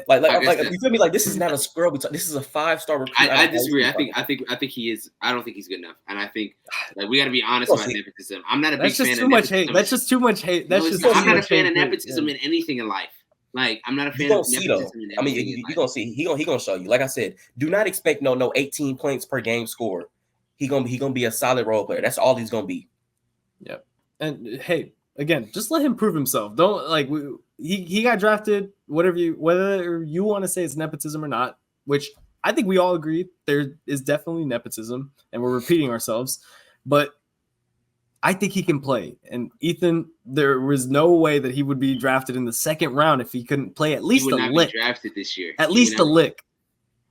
Like you feel me? Like this is not a scrub. This is a 5-star recruit. I disagree. I think he is. I don't think he's good enough, and I think like we got to be honest about nepotism. I'm not a big fan of nepotism. That's just too much hate. I'm not a fan of nepotism in anything in life. Like I'm not a fan of nepotism in anything. I mean, you gonna see. He gonna show you. Like I said, do not expect no 18 points per game score. He gonna be a solid role player. That's all he's gonna be. Yep. And hey, again, just let him prove himself. Don't like he got drafted. Whether you want to say it's nepotism or not, which I think we all agree there is definitely nepotism, and we're repeating ourselves. But I think he can play. And Ethan, there was no way that he would be drafted in the second round if he couldn't play at least a lick. Be drafted this year. At least a lick.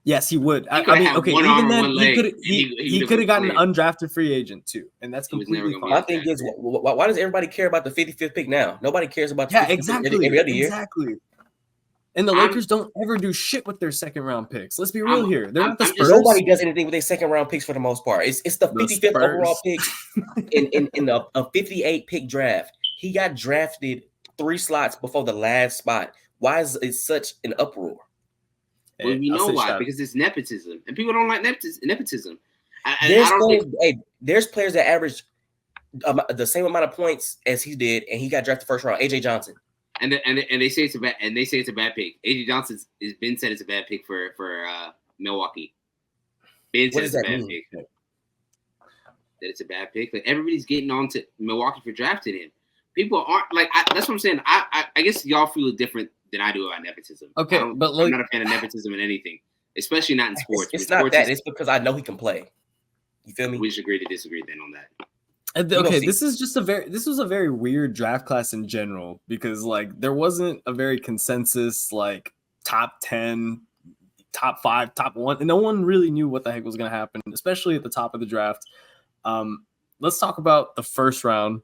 Yes, he would. I mean, okay, even then, he could have gotten an undrafted free agent too, and that's completely fine. My thing is, why does everybody care about the 55th pick now? Nobody cares about the 55th exactly every other year. Exactly. And the Lakers don't ever do shit with their second round picks. Let's be real here. They're not the Spurs. Nobody does anything with their second round picks for the most part. It's the 55th overall pick in a 58 pick draft. He got drafted 3 slots before the last spot. Why is it such an uproar? Well, you know why? Because it's nepotism, and people don't like nepotism. There's players that average the same amount of points as he did, and he got drafted first round. AJ Johnson. And they say it's a bad pick. AJ Johnson has been said it's a bad pick for Milwaukee. Ben said it's a bad pick. That it's a bad pick. Like everybody's getting on to Milwaukee for drafting him. People aren't like that's what I'm saying. I guess y'all feel different than I do about nepotism. Okay, but I'm not a fan of nepotism in anything, especially not in sports. It's not that. It's because I know he can play. You feel me? We should agree to disagree then on that. Okay, this was a very weird draft class in general because like there wasn't a very consensus like top 10, top 5, top 1, and no one really knew what the heck was going to happen, especially at the top of the draft. Let's talk about the first round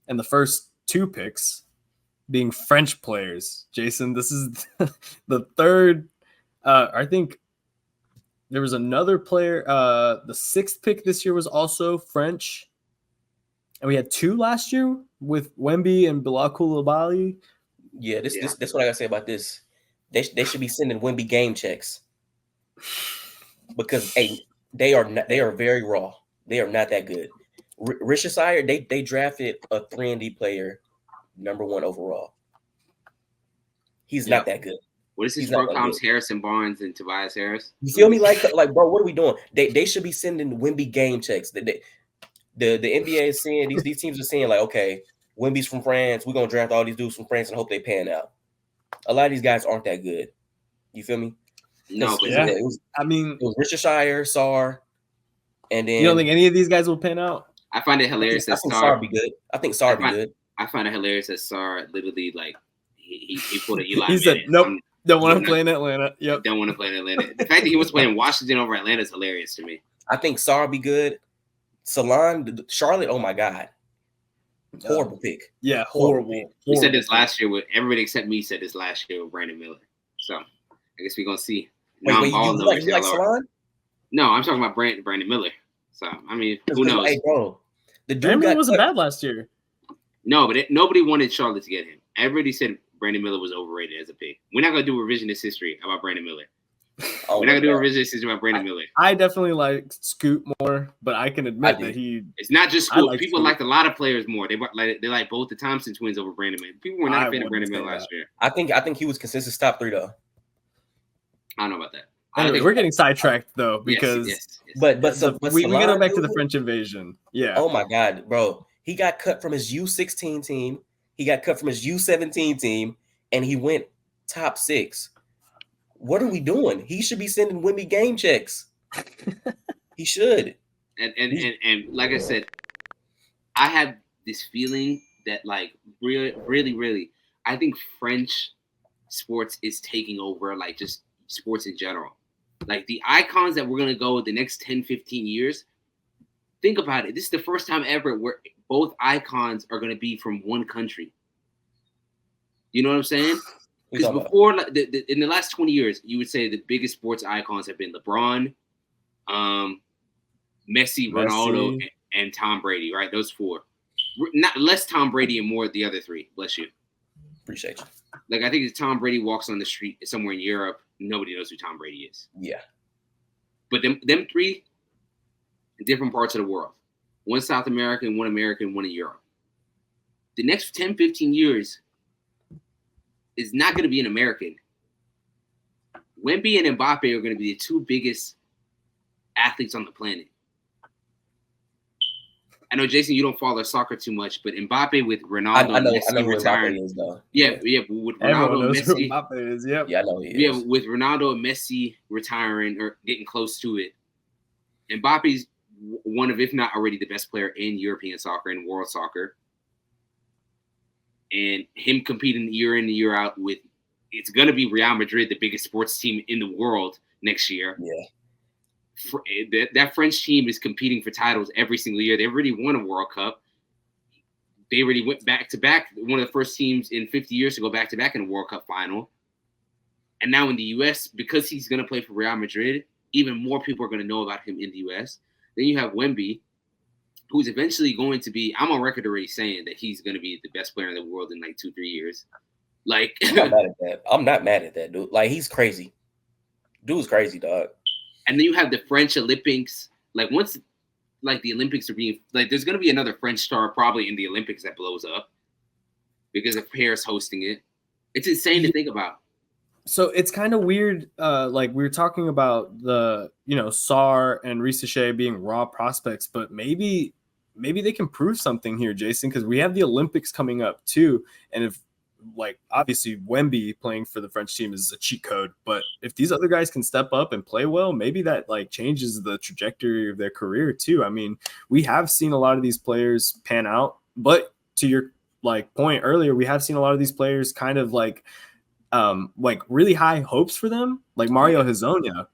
and the first 2 picks being French players. Jaysen, this is the third. I think there was another player. The 6th pick this year was also French. And we had 2 last year with Wemby and Bilal Coulibaly. Yeah, that's what I gotta say about this. They should be sending Wemby game checks because they are very raw. They are not that good. Richardson, they drafted a 3-and-D player, number 1 overall. He's not that good. What is his Comps, Harrison Barnes and Tobias Harris? You feel me? Like, bro, what are we doing? They should be sending Wemby game checks. The NBA is seeing these teams are saying like, okay, Wemby's from France. We're gonna draft all these dudes from France and hope they pan out. A lot of these guys aren't that good. You feel me? No, but yeah. It was Richard Shire, Sarr, and then you don't think any of these guys will pan out? I find it hilarious that Sarr be good. I think Sarr be good. I find it hilarious that Sarr literally like he pulled a Eli. He said, "Nope, don't want to play in Atlanta." Yep, don't want to play in Atlanta. The fact that he was playing Washington over Atlanta is hilarious to me. I think Sarr be good. Salon, Charlotte, oh my God. Horrible pick. Yeah, horrible. We said this last year with everybody except me said this last year with Brandon Miller. So I guess we're gonna see. Wait, you like Salon? No, I'm talking about Brandon Miller. So I mean, who knows? Hey, bro, the Brandon Miller wasn't bad last year. No, but nobody wanted Charlotte to get him. Everybody said Brandon Miller was overrated as a pick. We're not gonna do revisionist history about Brandon Miller. We're not gonna do a revisionist history about Brandon Miller. I definitely like Scoot more, but I can admit that it's not just Scoot. People liked a lot of players more. They like both the Thompson twins over Brandon Miller. People were not a fan of Brandon Miller last year. I think he was consensus top 3 though. I don't know about that. Anyway, we're getting sidetracked though because but we gotta go back to the French invasion. Yeah. Oh my God, bro. He got cut from his U16 team. He got cut from his U17 team, and he went top 6. What are we doing? He should be sending Wemby game checks. He should. And like I said, I have this feeling that like really, I think French sports is taking over like just sports in general. Like the icons that we're going to go the next 10, 15 years, think about it. This is the first time ever where both icons are going to be from one country. You know what I'm saying? Because before, in the last 20 years, you would say the biggest sports icons have been LeBron, Messi, Ronaldo, and Tom Brady, right? Those 4. Not less Tom Brady and more the other 3. Bless you. Appreciate you. Like, I think if Tom Brady walks on the street somewhere in Europe, nobody knows who Tom Brady is. Yeah. But them 3 in different parts of the world. One South American, one American, one in Europe. The next 10, 15 years is not going to be an American. Wemby and Mbappe are going to be the 2 biggest athletes on the planet. I know, Jaysen, you don't follow soccer too much, but Mbappe with Ronaldo, I know Messi retiring. Mbappe is, though. Yeah, with Ronaldo and Messi. Mbappe is, yep. Yeah, I know he is. Yeah, with Ronaldo and Messi retiring or getting close to it, Mbappe's one of, if not already, the best player in European soccer and world soccer. And him competing year in and year out with, it's going to be Real Madrid, the biggest sports team in the world next year. Yeah. That French team is competing for titles every single year. They already won a World Cup. They already went back to back. One of the first teams in 50 years to go back to back in a World Cup final. And now in the U.S., because he's going to play for Real Madrid, even more people are going to know about him in the U.S. Then you have Wemby, who's eventually going to be, I'm on record already saying that he's going to be the best player in the world in like 2-3 years. Like, I'm not mad at that. I'm not mad at that, dude. Like, he's crazy. Dude's crazy, dog. And then you have the French Olympics. Like, once like the Olympics are being like, there's going to be another French star probably in the Olympics that blows up because of Paris hosting it. It's insane to think about. So it's kind of weird. Like we were talking about the, Sarr and Risache being raw prospects, but maybe they can prove something here, Jaysen, because we have the Olympics coming up too. And if, like, obviously Wemby playing for the French team is a cheat code, but if these other guys can step up and play well, maybe that like changes the trajectory of their career too. I mean, we have seen a lot of these players pan out, but to your like point earlier, we have seen a lot of these players kind of like really high hopes for them, like Mario Hezonja.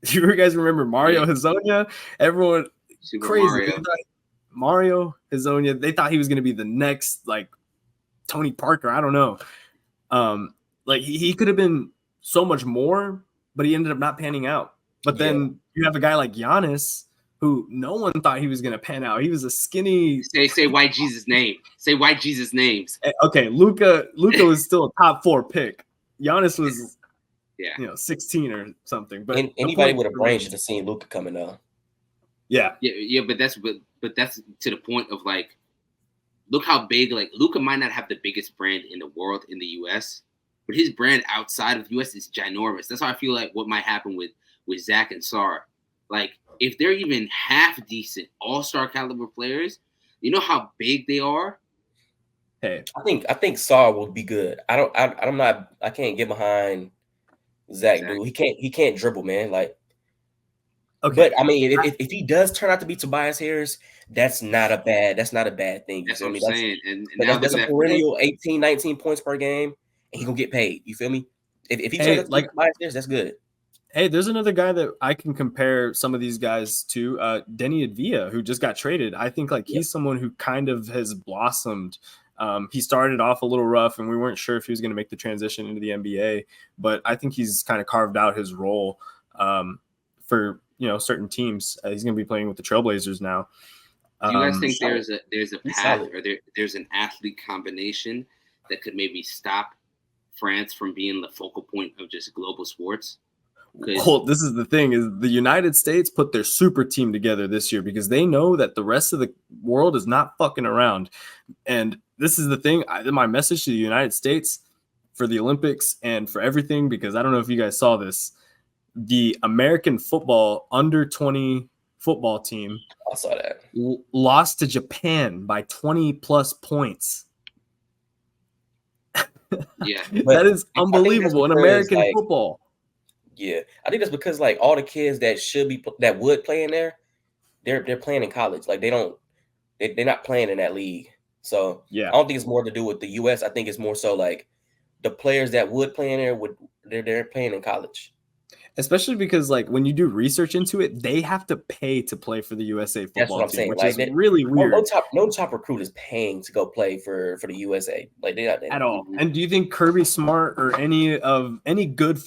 You guys remember Mario Hezonja? Everyone Super crazy. Mario Hezonja, they thought he was going to be the next like Tony Parker. I don't know. Like he could have been so much more, but he ended up not panning out. But then you have a guy like Giannis, who no one thought he was going to pan out. He was a skinny. Say white Jesus name. Say white Jesus names. Okay, Luka was still a top 4 pick. Giannis was, 16 or something. But anybody with a brain should have seen Luka coming out. Yeah. But that's to the point of like, look how big. Like Luka might not have the biggest brand in the world in the U.S., but his brand outside of the U.S. is ginormous. That's how I feel like what might happen with Zach and Sarr. Like if they're even half decent all-star caliber players, you know how big they are. Hey, I think Sarr will be good. I can't get behind Zach, dude. He can't dribble, man. Like, okay. But I mean, if he does turn out to be Tobias Harris, that's not a bad thing. That's what I'm saying. And that's a perennial 18, 19 points per game, and he gonna get paid. You feel me? If he turns out to be Tobias Harris, that's good. Hey, there's another guy that I can compare some of these guys to, Denny Advia, who just got traded. I think like he's someone who kind of has blossomed. He started off a little rough, and we weren't sure if he was going to make the transition into the NBA. But I think he's kind of carved out his role for certain teams. He's going to be playing with the Trailblazers now. Do you guys think there's a path or there's an athlete combination that could maybe stop France from being the focal point of just global sports? Well, this is the thing: is the United States put their super team together this year because they know that the rest of the world is not fucking around. And this is the thing. My message to the United States for the Olympics and for everything, because I don't know if you guys saw this, the American football under-20 football team, I saw that, lost to Japan by 20 plus points. Yeah, that is unbelievable in American football. Yeah, I think that's because like all the kids that would play in there, they're playing in college. Like they're not playing in that league. So I don't think it's more to do with the U.S. I think it's more so like the players that would play in there they're playing in college. Especially because like when you do research into it, they have to pay to play for the USA football That's what I'm team, saying. which like, is really weird. No top recruit is paying to go play for the USA. Like they at all. And do you think Kirby Smart or any good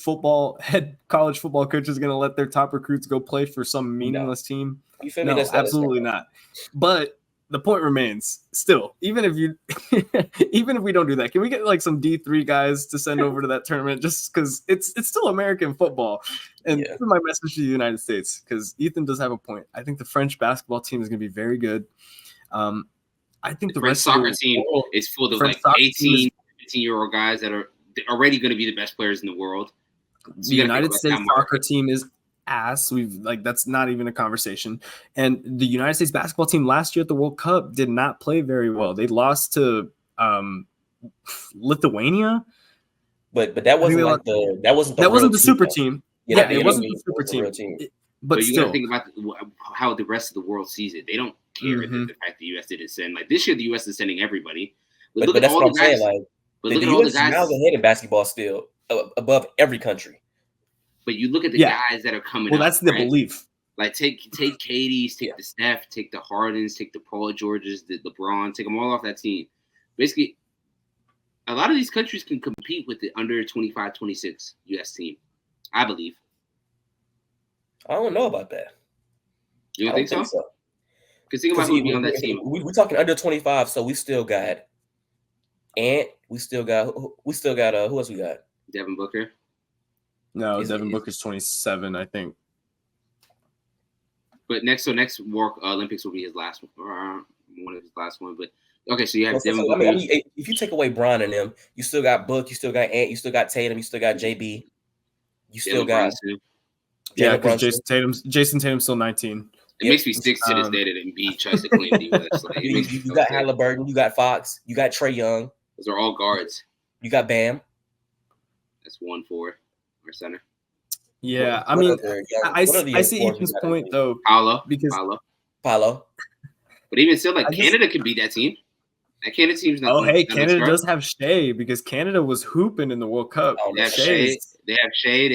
college football coach is going to let their top recruits go play for some meaningless team? You feel me? No, absolutely not. But the point remains still, even if we don't do that, can we get like some D3 guys to send over to that tournament just because it's still American football? And this is my message to the United States, because Ethan does have a point. I think the French basketball team is going to be very good. I think the French rest soccer of the team is full of like 18, 15-year-old guys that are already going to be the best players in the world. So the United States soccer team is ass. That's not even a conversation. And the United States basketball team last year at the World Cup did not play very well. They lost to Lithuania. But that wasn't the super team. Yeah, it wasn't the super team. But you got to think about how the rest of the world sees it. They don't care that the fact the U.S. didn't send. Like this year, the U.S. is sending everybody. But that's what I'm saying. Like, the U.S. is miles ahead in basketball still, above every country. But you look at the guys that are coming. Well, that's the belief. Like take Katie's, take the Steph, take the Hardens, take the Paul Georges, the LeBron, take them all off that team. Basically, A lot of these countries can compete with the under 25, 26 U.S. team, I believe. I don't know about that. You don't, think so? Because think about Because who would be on that team. we're talking under 25, so we still got Ant. We still got who else we got? Devin Booker. No, Devin Booker's 27, I think. But next Olympics will be his last one, one of his last one. But okay, so you have Devin Booker. I mean, if you take away Bron and them, you still got Book, you still got Ant, you still got Tatum, you still got JB, you still got because Jayson Tatum's still 19. It makes me sick to this day that Embiid tries to claim the US. Like, you got Halliburton, you got Fox, you got Trae Young. Those are all guards. You got Bam. That's 1-4 or center. Yeah, I mean, I see Ethan's point though. Paolo. But even still, like Canada could beat that team. That Canada team's not. Oh, hey, Canada does have Shea because Canada was hooping in the World Cup. They have Shea. They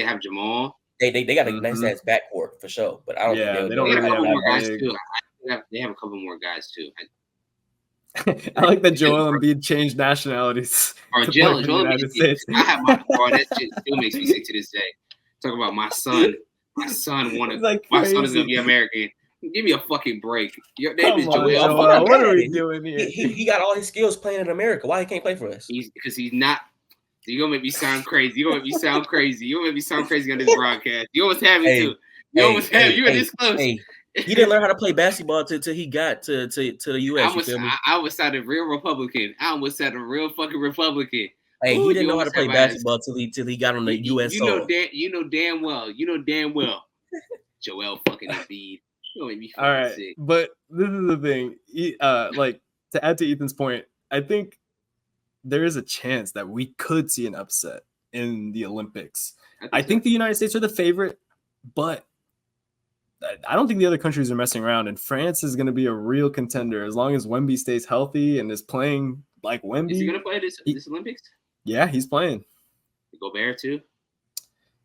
have Jamal. They got a nice ass backcourt for sure, but I don't think they don't really have more guys big. too. They have a couple more guys too. I like that Joel Embiid changed nationalities. Or Joel Embiid. I have my that shit still makes me sick to this day. Talk about my son. My son wanted. My son is gonna be American. Give me a fucking break. Your name is Joel. What are we doing here? He got all his skills playing in America. Why he can't play for us? Because he's not. You're gonna make me sound crazy. You're gonna make me sound crazy. On this broadcast. You almost have me too. You were this close. He didn't learn how to play basketball till he got to the U.S. I was sounding real Republican. I almost sounded real fucking Republican. Hey, he didn't know how to play basketball till he got on the U.S. soil. You know damn well. Joel fucking Embiid. You make me all right, sick. But this is the thing. Like to add to Ethan's point, I think there is a chance that we could see an upset in the Olympics. I think the United States are the favorite, but I don't think the other countries are messing around. And France is going to be a real contender as long as Wemby stays healthy and is playing like Wemby. Is he going to play this Olympics? Yeah, he's playing. Gobert too?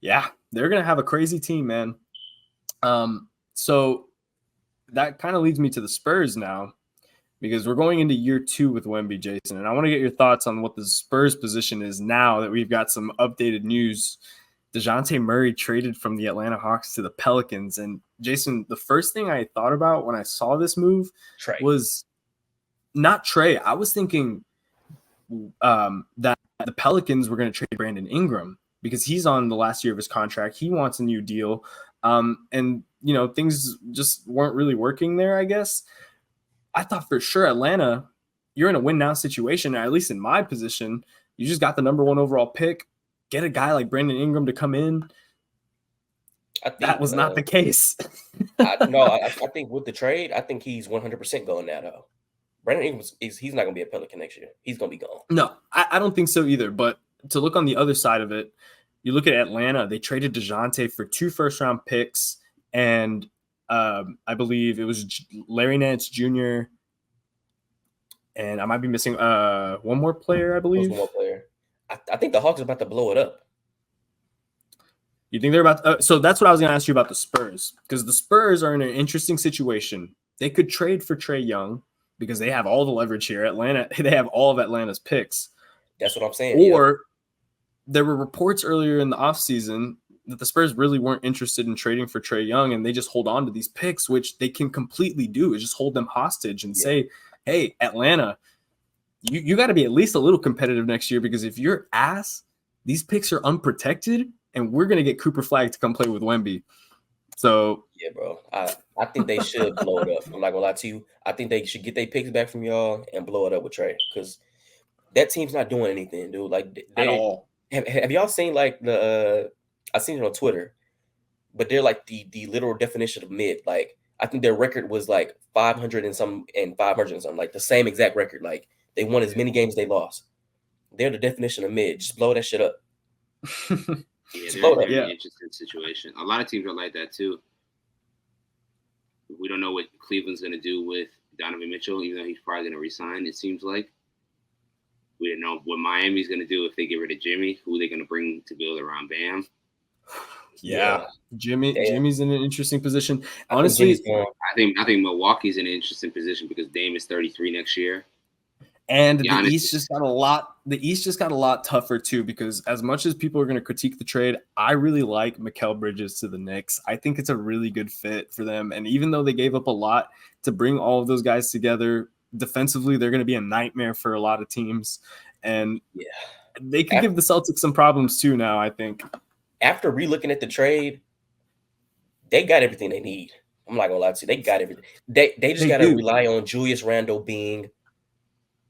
Yeah, they're going to have a crazy team, man. So that kind of leads me to the Spurs now, because we're going into year 2 with Wemby, Jaysen. And I want to get your thoughts on what the Spurs position is now that we've got some updated news. DeJounte Murray traded from the Atlanta Hawks to the Pelicans. And Jaysen, the first thing I thought about when I saw this move was not Trae. I was thinking that the Pelicans were going to trade Brandon Ingram because he's on the last year of his contract. He wants a new deal. And, things just weren't really working there, I guess. I thought for sure Atlanta, you're in a win now situation, at least in my position. You just got the number 1 overall pick. Get a guy like Brandon Ingram to come in. That was not the case. I think with the trade, I think he's 100% going now, though. Brandon Ingram, he's not going to be a Pelican next year. He's going to be gone. No, I don't think so either. But to look on the other side of it, you look at Atlanta. They traded DeJounte for 2 first-round picks, and I believe it was Larry Nance Jr., and I might be missing one more player, I believe. One more player. I think the Hawks are about to blow it up. You think they're about so that's what I was going to ask you about the Spurs, because the Spurs are in an interesting situation. They could trade for Trae Young because they have all the leverage here. Atlanta, they have all of Atlanta's picks. That's what I'm saying. Or there were reports earlier in the offseason that the Spurs really weren't interested in trading for Trae Young, and they just hold on to these picks, which they can completely do, is just hold them hostage and say, hey, Atlanta, you got to be at least a little competitive next year, because if you're ass, these picks are unprotected, and we're going to get Cooper Flagg to come play with Wemby. So yeah, bro, I think they should blow it up. I'm not gonna lie to you. I think they should get their picks back from y'all and blow it up with Trae, because that team's not doing anything, dude. Like at all. Have y'all seen like the? I seen it on Twitter, but they're like the literal definition of mid. Like I think their record was like 500 and 500 and something, like the same exact record. Like they won as many games as they lost. They're the definition of mid. Just blow that shit up. They're in an interesting situation. A lot of teams are like that too. We don't know what Cleveland's going to do with Donovan Mitchell, even though he's probably going to resign, it seems like. We don't know what Miami's going to do if they get rid of Jimmy. Who they're going to bring to build around Bam. Yeah. Jimmy's in an interesting position. Honestly, I think Milwaukee's in an interesting position because Dame is 33 next year. And the Giannis East just got a lot. The East just got a lot tougher too, because as much as people are going to critique the trade, I really like Mikal Bridges to the Knicks. I think it's a really good fit for them. And even though they gave up a lot to bring all of those guys together, defensively they're going to be a nightmare for a lot of teams. And Yeah, they could give the Celtics some problems too now, I think. After relooking at the trade, they got everything they need. I'm not gonna lie to you, they got everything. They just gotta rely on Julius Randle being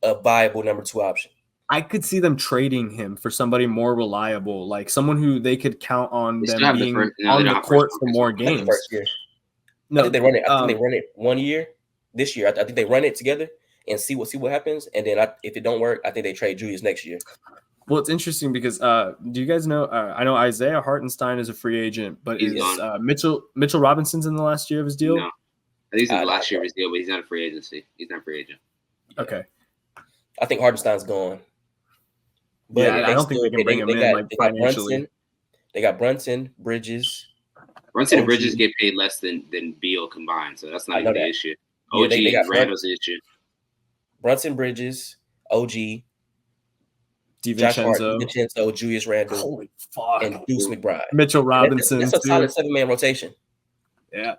a viable number 2 option. I could see them trading him for somebody more reliable, like someone who they could count on them being on the court for more games. First year. No, I think they run it. I think they run it 1 year this year. I think they run it together and see what happens. And then if it don't work, I think they trade Julius next year. Well, it's interesting because do you guys know? I know Isaiah Hartenstein is a free agent, but is Mitchell Robinson's in the last year of his deal? No, I think he's in the last year of his deal, but he's not a free agency. He's not a free agent. Okay. I think Hartenstein's gone. But yeah, I don't think they can bring him in like financially. They got Brunson, Bridges. Brunson and Bridges get paid less than Beal combined, so that's not even the issue. OG and Randall's the issue. Brunson, Bridges, OG, DiVincenzo, Julius Randle, holy fuck, and Deuce McBride. Mitchell Robinson. That's a solid 7-man rotation. Yeah.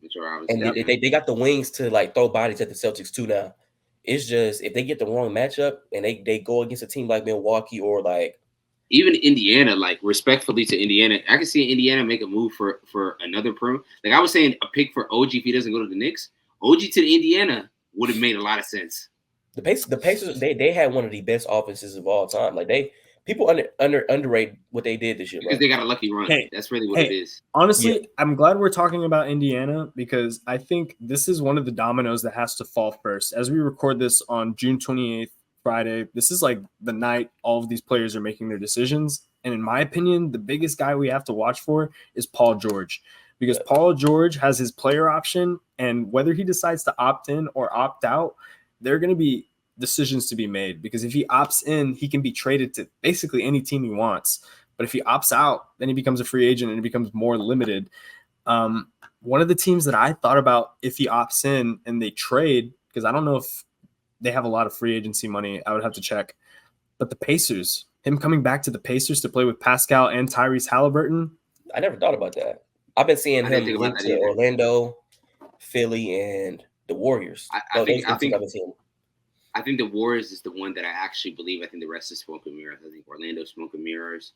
Mitchell Robinson. And they got the wings to like throw bodies at the Celtics too now. It's just if they get the wrong matchup and they go against a team like Milwaukee or like even Indiana, like respectfully to Indiana, I can see Indiana make a move for another pro. Like I was saying, a pick for OG if he doesn't go to the Knicks. OG to the Indiana would have made a lot of sense. The Pacers, they had one of the best offenses of all time. Like people underrate what they did this year, because they got a lucky run. That's really what it is. Honestly, I'm glad we're talking about Indiana because I think this is one of the dominoes that has to fall first. As we record this on June 28th, Friday, this is like the night all of these players are making their decisions. And in my opinion, the biggest guy we have to watch for is Paul George, because Paul George has his player option, and whether he decides to opt in or opt out, there are going to be decisions to be made, because if he opts in, he can be traded to basically any team he wants. But if he opts out, then he becomes a free agent and it becomes more limited. One of the teams that I thought about if he opts in and they trade, because I don't know if they have a lot of free agency money, I would have to check. But the Pacers, him coming back to the Pacers to play with Pascal and Tyrese Halliburton. I never thought about that. I've been seeing him linked to Orlando, Philly, and the Warriors. I think the Warriors is the one that I actually believe. I think the rest is smoke and mirrors. I think Orlando smoke and mirrors.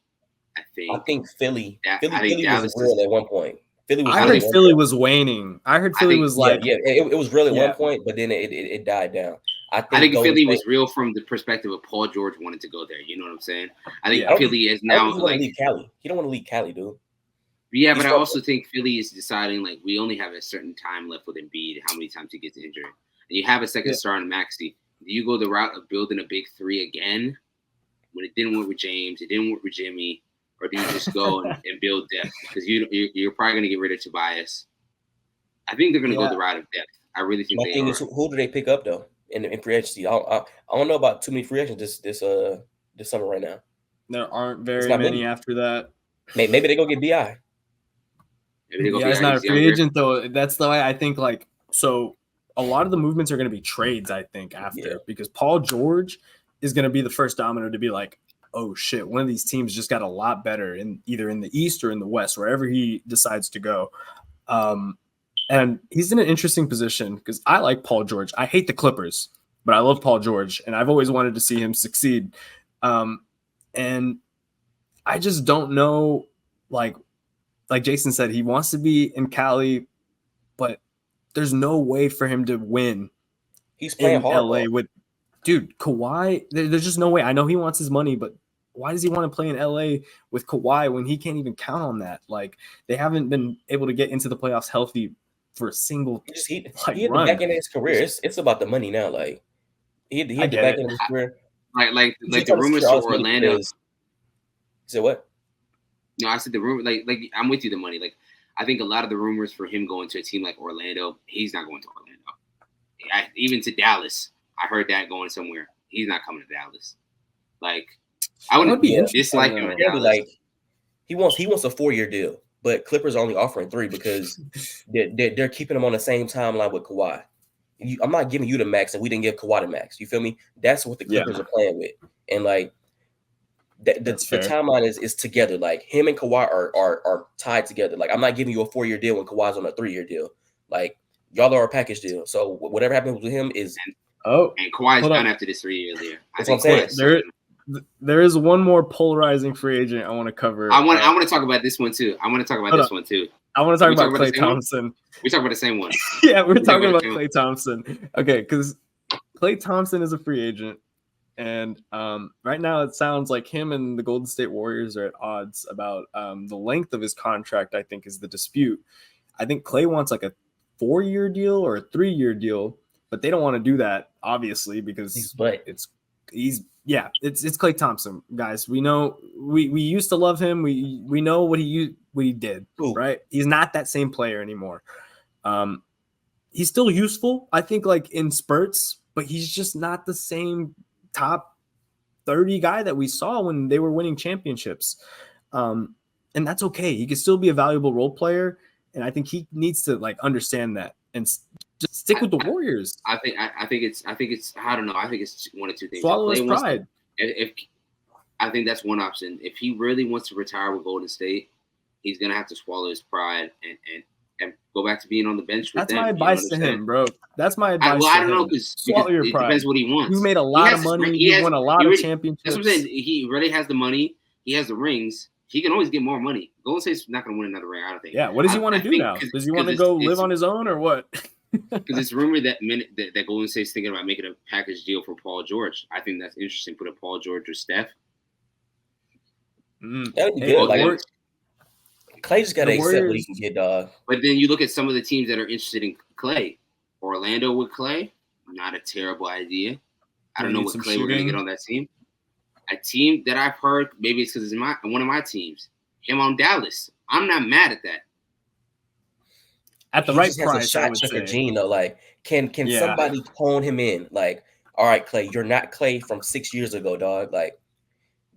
I think Philly was real at one point. I heard Philly was waning. I heard Philly was like it was real at one point, but then it died down. I think Philly was real from the perspective of Paul George wanted to go there. You know what I'm saying? I think Philly is now like leave Cali. He don't want to leave Cali, dude. Yeah, but I also think Philly is deciding like we only have a certain time left with Embiid, how many times he gets injured, and you have a second star in Maxey. Do you go the route of building a big three again when it didn't work with James, it didn't work with Jimmy, or do you just go and build depth? Because you're probably going to get rid of Tobias. I think they're going to go the route of depth. I really think they are. Who do they pick up though in free agency? I don't know about too many free agents this summer right now. There aren't very many after that. Maybe they go get BI. He's not a free agent though. That's the way I think. Like so. A lot of the movements are going to be trades, I think, after because Paul George is going to be the first domino to be like, oh shit, one of these teams just got a lot better in either in the East or in the West, wherever he decides to go. And he's in an interesting position because I like Paul George. I hate the Clippers, but I love Paul George, and I've always wanted to see him succeed. And I just don't know, like Jaysen said, he wants to be in Cali, but there's no way for him to win. He's playing in hard LA with Kawhi. There's just no way. I know he wants his money, but why does he want to play in LA with Kawhi when he can't even count on that? Like they haven't been able to get into the playoffs healthy for a single he had the back end of his career. It's about the money now. Like he had the back end of his career. Like the rumors for Orlando. Say what? No, I said the rumor. Like I'm with you. The money. Like I think a lot of the rumors for him going to a team like Orlando, he's not going to Orlando. Even to Dallas, I heard that going somewhere. He's not coming to Dallas. Like I wouldn't dislike him. Like he wants a 4-year deal, but Clippers are only offering 3 because they're keeping him on the same timeline with Kawhi. I'm not giving you the max, and we didn't give Kawhi the max. You feel me? That's what the Clippers are playing with, and like the timeline is together. Like him and Kawhi are tied together. Like I'm not giving you a 4-year deal when Kawhi's on a 3-year deal. Like y'all are a package deal. So whatever happens with him is and Kawhi's done after this 3-year deal. That's what I'm saying. There is one more polarizing free agent I want to cover. I want to talk about this one too. I want to talk about this one too. I want to talk about Klay Thompson. We talk about the same one. Yeah, we're talking about Klay Thompson. Okay, because Klay Thompson is a free agent, and right now it sounds like him and the Golden State Warriors are at odds about the length of his contract. I think is the dispute. I think Klay wants like a 4-year deal or a 3-year deal, but they don't want to do that obviously because it's Klay Thompson, guys. We know we used to love him. We know what he did. Ooh. Right? He's not that same player anymore. He's still useful, I think, like in spurts, but he's just not the same top 30 guy that we saw when they were winning championships. And that's okay. He can still be a valuable role player, and I think he needs to like understand that and just stick with the Warriors. I think it's I don't know. I think it's one of two things. Swallow his pride. If I think that's one option. If he really wants to retire with Golden State, he's gonna have to swallow his pride and go back to being on the bench with them. That's my advice to him, bro. That's my advice. I don't know because it depends what he wants. He made a lot of money. He won a lot of championships. That's what I'm saying. He really has the money. He has the rings. He can always get more money. Golden State's not going to win another ring, I don't think. Yeah, what does he want to do now? Does he want to go live on his own or what? Because it's rumored that Golden State's thinking about making a package deal for Paul George. I think that's interesting. Put a Paul George or Steph. That would be good. Like, Klay just got to accept what he can get, dog. But then you look at some of the teams that are interested in Klay. Orlando with Klay, not a terrible idea. I don't know what Klay we're going to get on that team. A team that I've heard, maybe it's because it's one of my teams, him on Dallas. I'm not mad at that. At the right price, shot checker gene, though. Like, can somebody hone him in? Like, all right, Klay, you're not Klay from 6 years ago, dog. Like,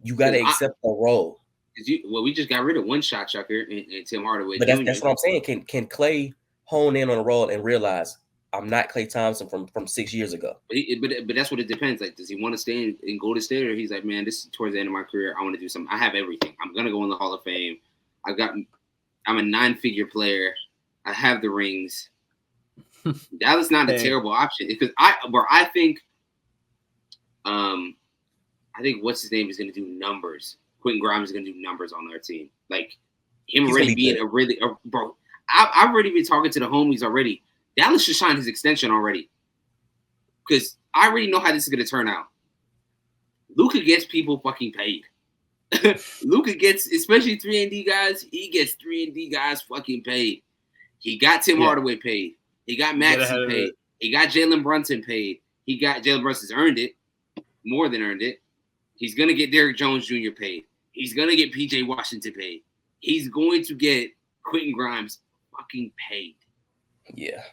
you got to accept the role. We just got rid of one shot checker and Tim Hardaway. But that's what I'm saying. Can Klay hone in on a role and realize I'm not Klay Thompson from 6 years ago? But that's what it depends. Like, does he want to stay in Golden State, or he's like, man, this is towards the end of my career. I want to do something. I have everything. I'm gonna go in the Hall of Fame. I'm a 9-figure player. I have the rings. That was not a terrible option because I think what's his name is going to do numbers. Quentin Grimes is going to do numbers on our team. Like him already being bro. I've already been talking to the homies already. Dallas should sign his extension already because I already know how this is going to turn out. Luka gets people fucking paid. Luka gets, especially 3-and-D guys, he gets 3-and-D guys fucking paid. He got Tim Hardaway paid. He got Maxey paid. He got Jalen Brunson paid. Jalen Brunson's earned it, more than earned it. He's going to get Derrick Jones Jr. paid. He's going to get P.J. Washington paid. He's going to get Quentin Grimes fucking paid. Yeah.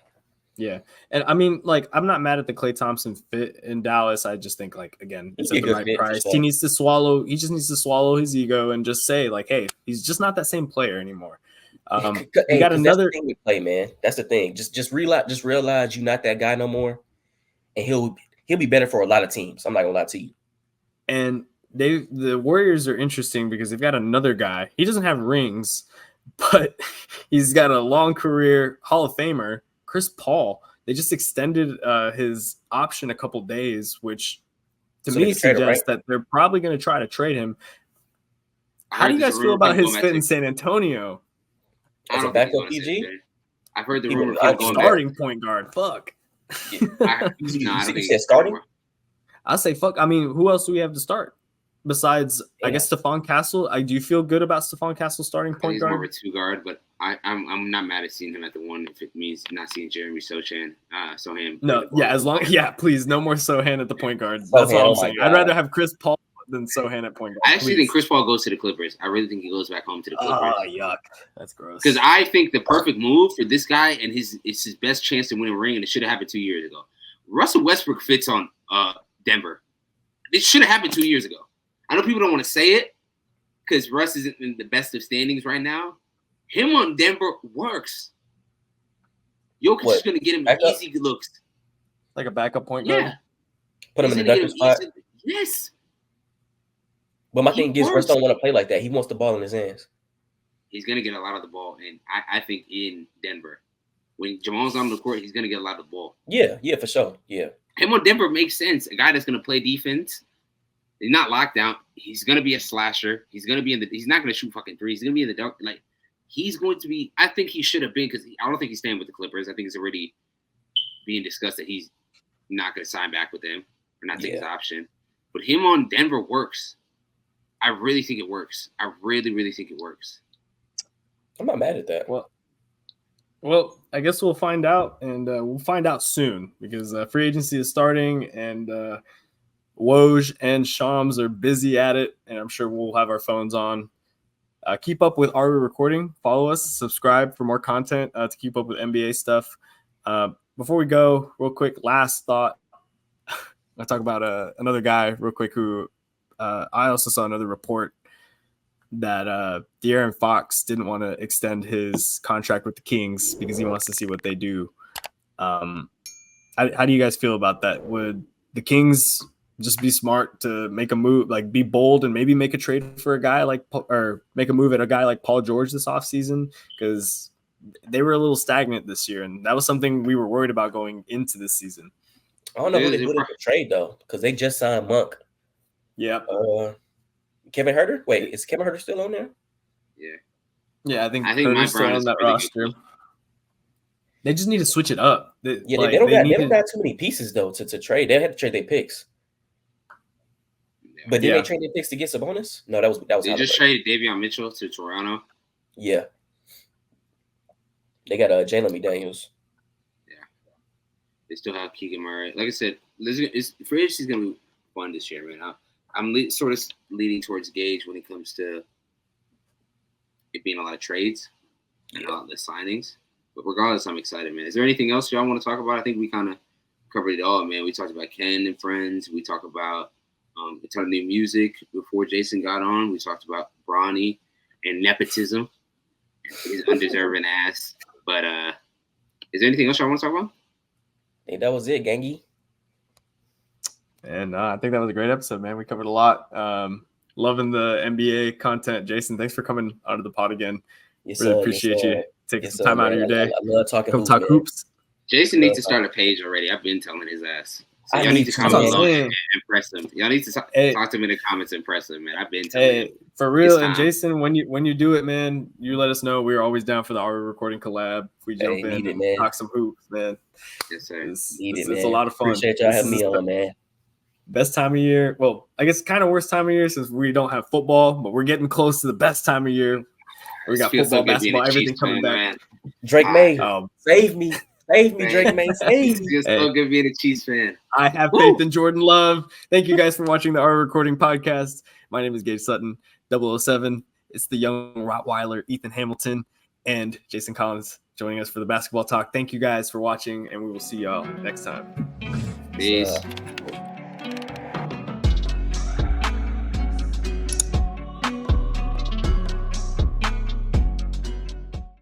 Yeah. And I mean, like, I'm not mad at the Klay Thompson fit in Dallas. I just think, like, again, it's at the right price. He just needs to swallow his ego and just say, like, hey, he's just not that same player anymore. You got another thing to play, man. That's the thing. Just realize you're not that guy no more, and he'll be better for a lot of teams. I'm not gonna lie to you. And the Warriors are interesting because they've got another guy. He doesn't have rings, but he's got a long career, Hall of Famer, Chris Paul. They just extended his option a couple days, which to me suggests that they're probably going to try to trade him. How do you guys feel about his fit in San Antonio? As a backup PG? I've heard the rumor starting point guard. Fuck. I don't think starting. I'll say fuck. I mean, who else do we have to start besides I guess Stephon Castle? Do you feel good about Stephon Castle starting point guard? He's more of a 2 guard, but I'm not mad at seeing him at the 1 if it means not seeing Jeremy Sohan. No, please, no more Sohan at the point guard. That's all I'm saying. I'd rather have Chris Paul than Sohan at point guard. I actually think Chris Paul goes to the Clippers. I really think he goes back home to the Clippers. Oh, yuck. That's gross. Because I think the perfect move for this guy and it's his best chance to win a ring, and it should have happened 2 years ago. Russell Westbrook fits on Denver. It should have happened 2 years ago. I know people don't want to say it because Russ isn't in the best of standings right now. Him on Denver works. Jokic is going to get him easy looks. Like a backup point guard. Yeah, Put him he's in the gonna Duncan get spot. yes. But my He thing is, Russ works. don't want to play like that. He wants the ball in his hands. He's gonna get a lot of the ball, and I think in Denver, when Jamal's on the court, he's gonna get a lot of the ball. Yeah, for sure. Yeah. Him on Denver makes sense. A guy that's gonna play defense. He's not locked down. He's gonna be a slasher. He's gonna be in the. He's not gonna shoot fucking threes. He's gonna be in the dark. Like he's going to be. I think he should have been because I don't think he's staying with the Clippers. I think it's already being discussed that he's not gonna sign back with them or not take his option. But him on Denver works. I really think it works. I really, really think it works. I'm not mad at that. Well, I guess we'll find out, and we'll find out soon because free agency is starting, and Woj and Shams are busy at it, and I'm sure we'll have our phones on. Keep up with Are We Recording? Follow us, subscribe for more content to keep up with NBA stuff. Before we go, real quick, last thought. I'll talk about another guy real quick who I also saw another report that De'Aaron Fox didn't want to extend his contract with the Kings because he wants to see what they do. How do you guys feel about that? Would the Kings just be smart to make a move, like be bold and maybe make a trade for a guy like, or make a move at a guy like Paul George this offseason? Because they were a little stagnant this year, and that was something we were worried about going into this season. I don't know who they put in the trade though, because they just signed Monk. Yeah. Kevin Huerter? Wait, is Kevin Huerter still on there? Yeah, I think Mike still Brown on is that really roster. good. They just need to switch it up. They don't got too many pieces though to trade. They had to trade their picks. But did they trade their picks to get Sabonis? No, that was. They just traded Davion Mitchell to Toronto. Yeah. They got Jalen McDaniels. Yeah. They still have Keegan Murray. Like I said, free agency is gonna be fun this year, man. I'm sort of leaning towards Gage when it comes to it being a lot of trades and a lot of the signings. But regardless, I'm excited, man. Is there anything else y'all want to talk about? I think we kind of covered it all, man. We talked about Ken and Friends. We talked about a ton of new music before Jaysen got on. We talked about Bronny and nepotism, his undeserving ass. But is there anything else y'all want to talk about? I think that was it, gangy. And I think that was a great episode, man. We covered a lot. Loving the NBA content. Jaysen, thanks for coming onto the pod again. Really appreciate you taking some time out of your day. I love talking Come talk hoops. Jaysen needs to start a page already. I've been telling his ass. So y'all need to comment below and impress him. Y'all need to talk to him in the comments and impress him, man. I've been telling him. For real. And Jaysen, when you do it, man, you let us know. We're always down for the Are We Recording collab. If we jump in and talk some hoops, man. Yes, sir. It's a lot of fun. Appreciate y'all having me on, man. Best time of year. Well, I guess kind of worst time of year since we don't have football, but we're getting close to the best time of year. We got football, basketball, everything coming back. Drake May, save me. Save me, Drake May. Save me. It's so good being a Chiefs fan. I have faith in Jordan Love. Thank you guys for watching the Are We Recording podcast. My name is Gage Sutton, 007. It's the young Rottweiler, Ethan Hamilton, and Jaysen Collins joining us for the basketball talk. Thank you guys for watching, and we will see y'all next time. Peace.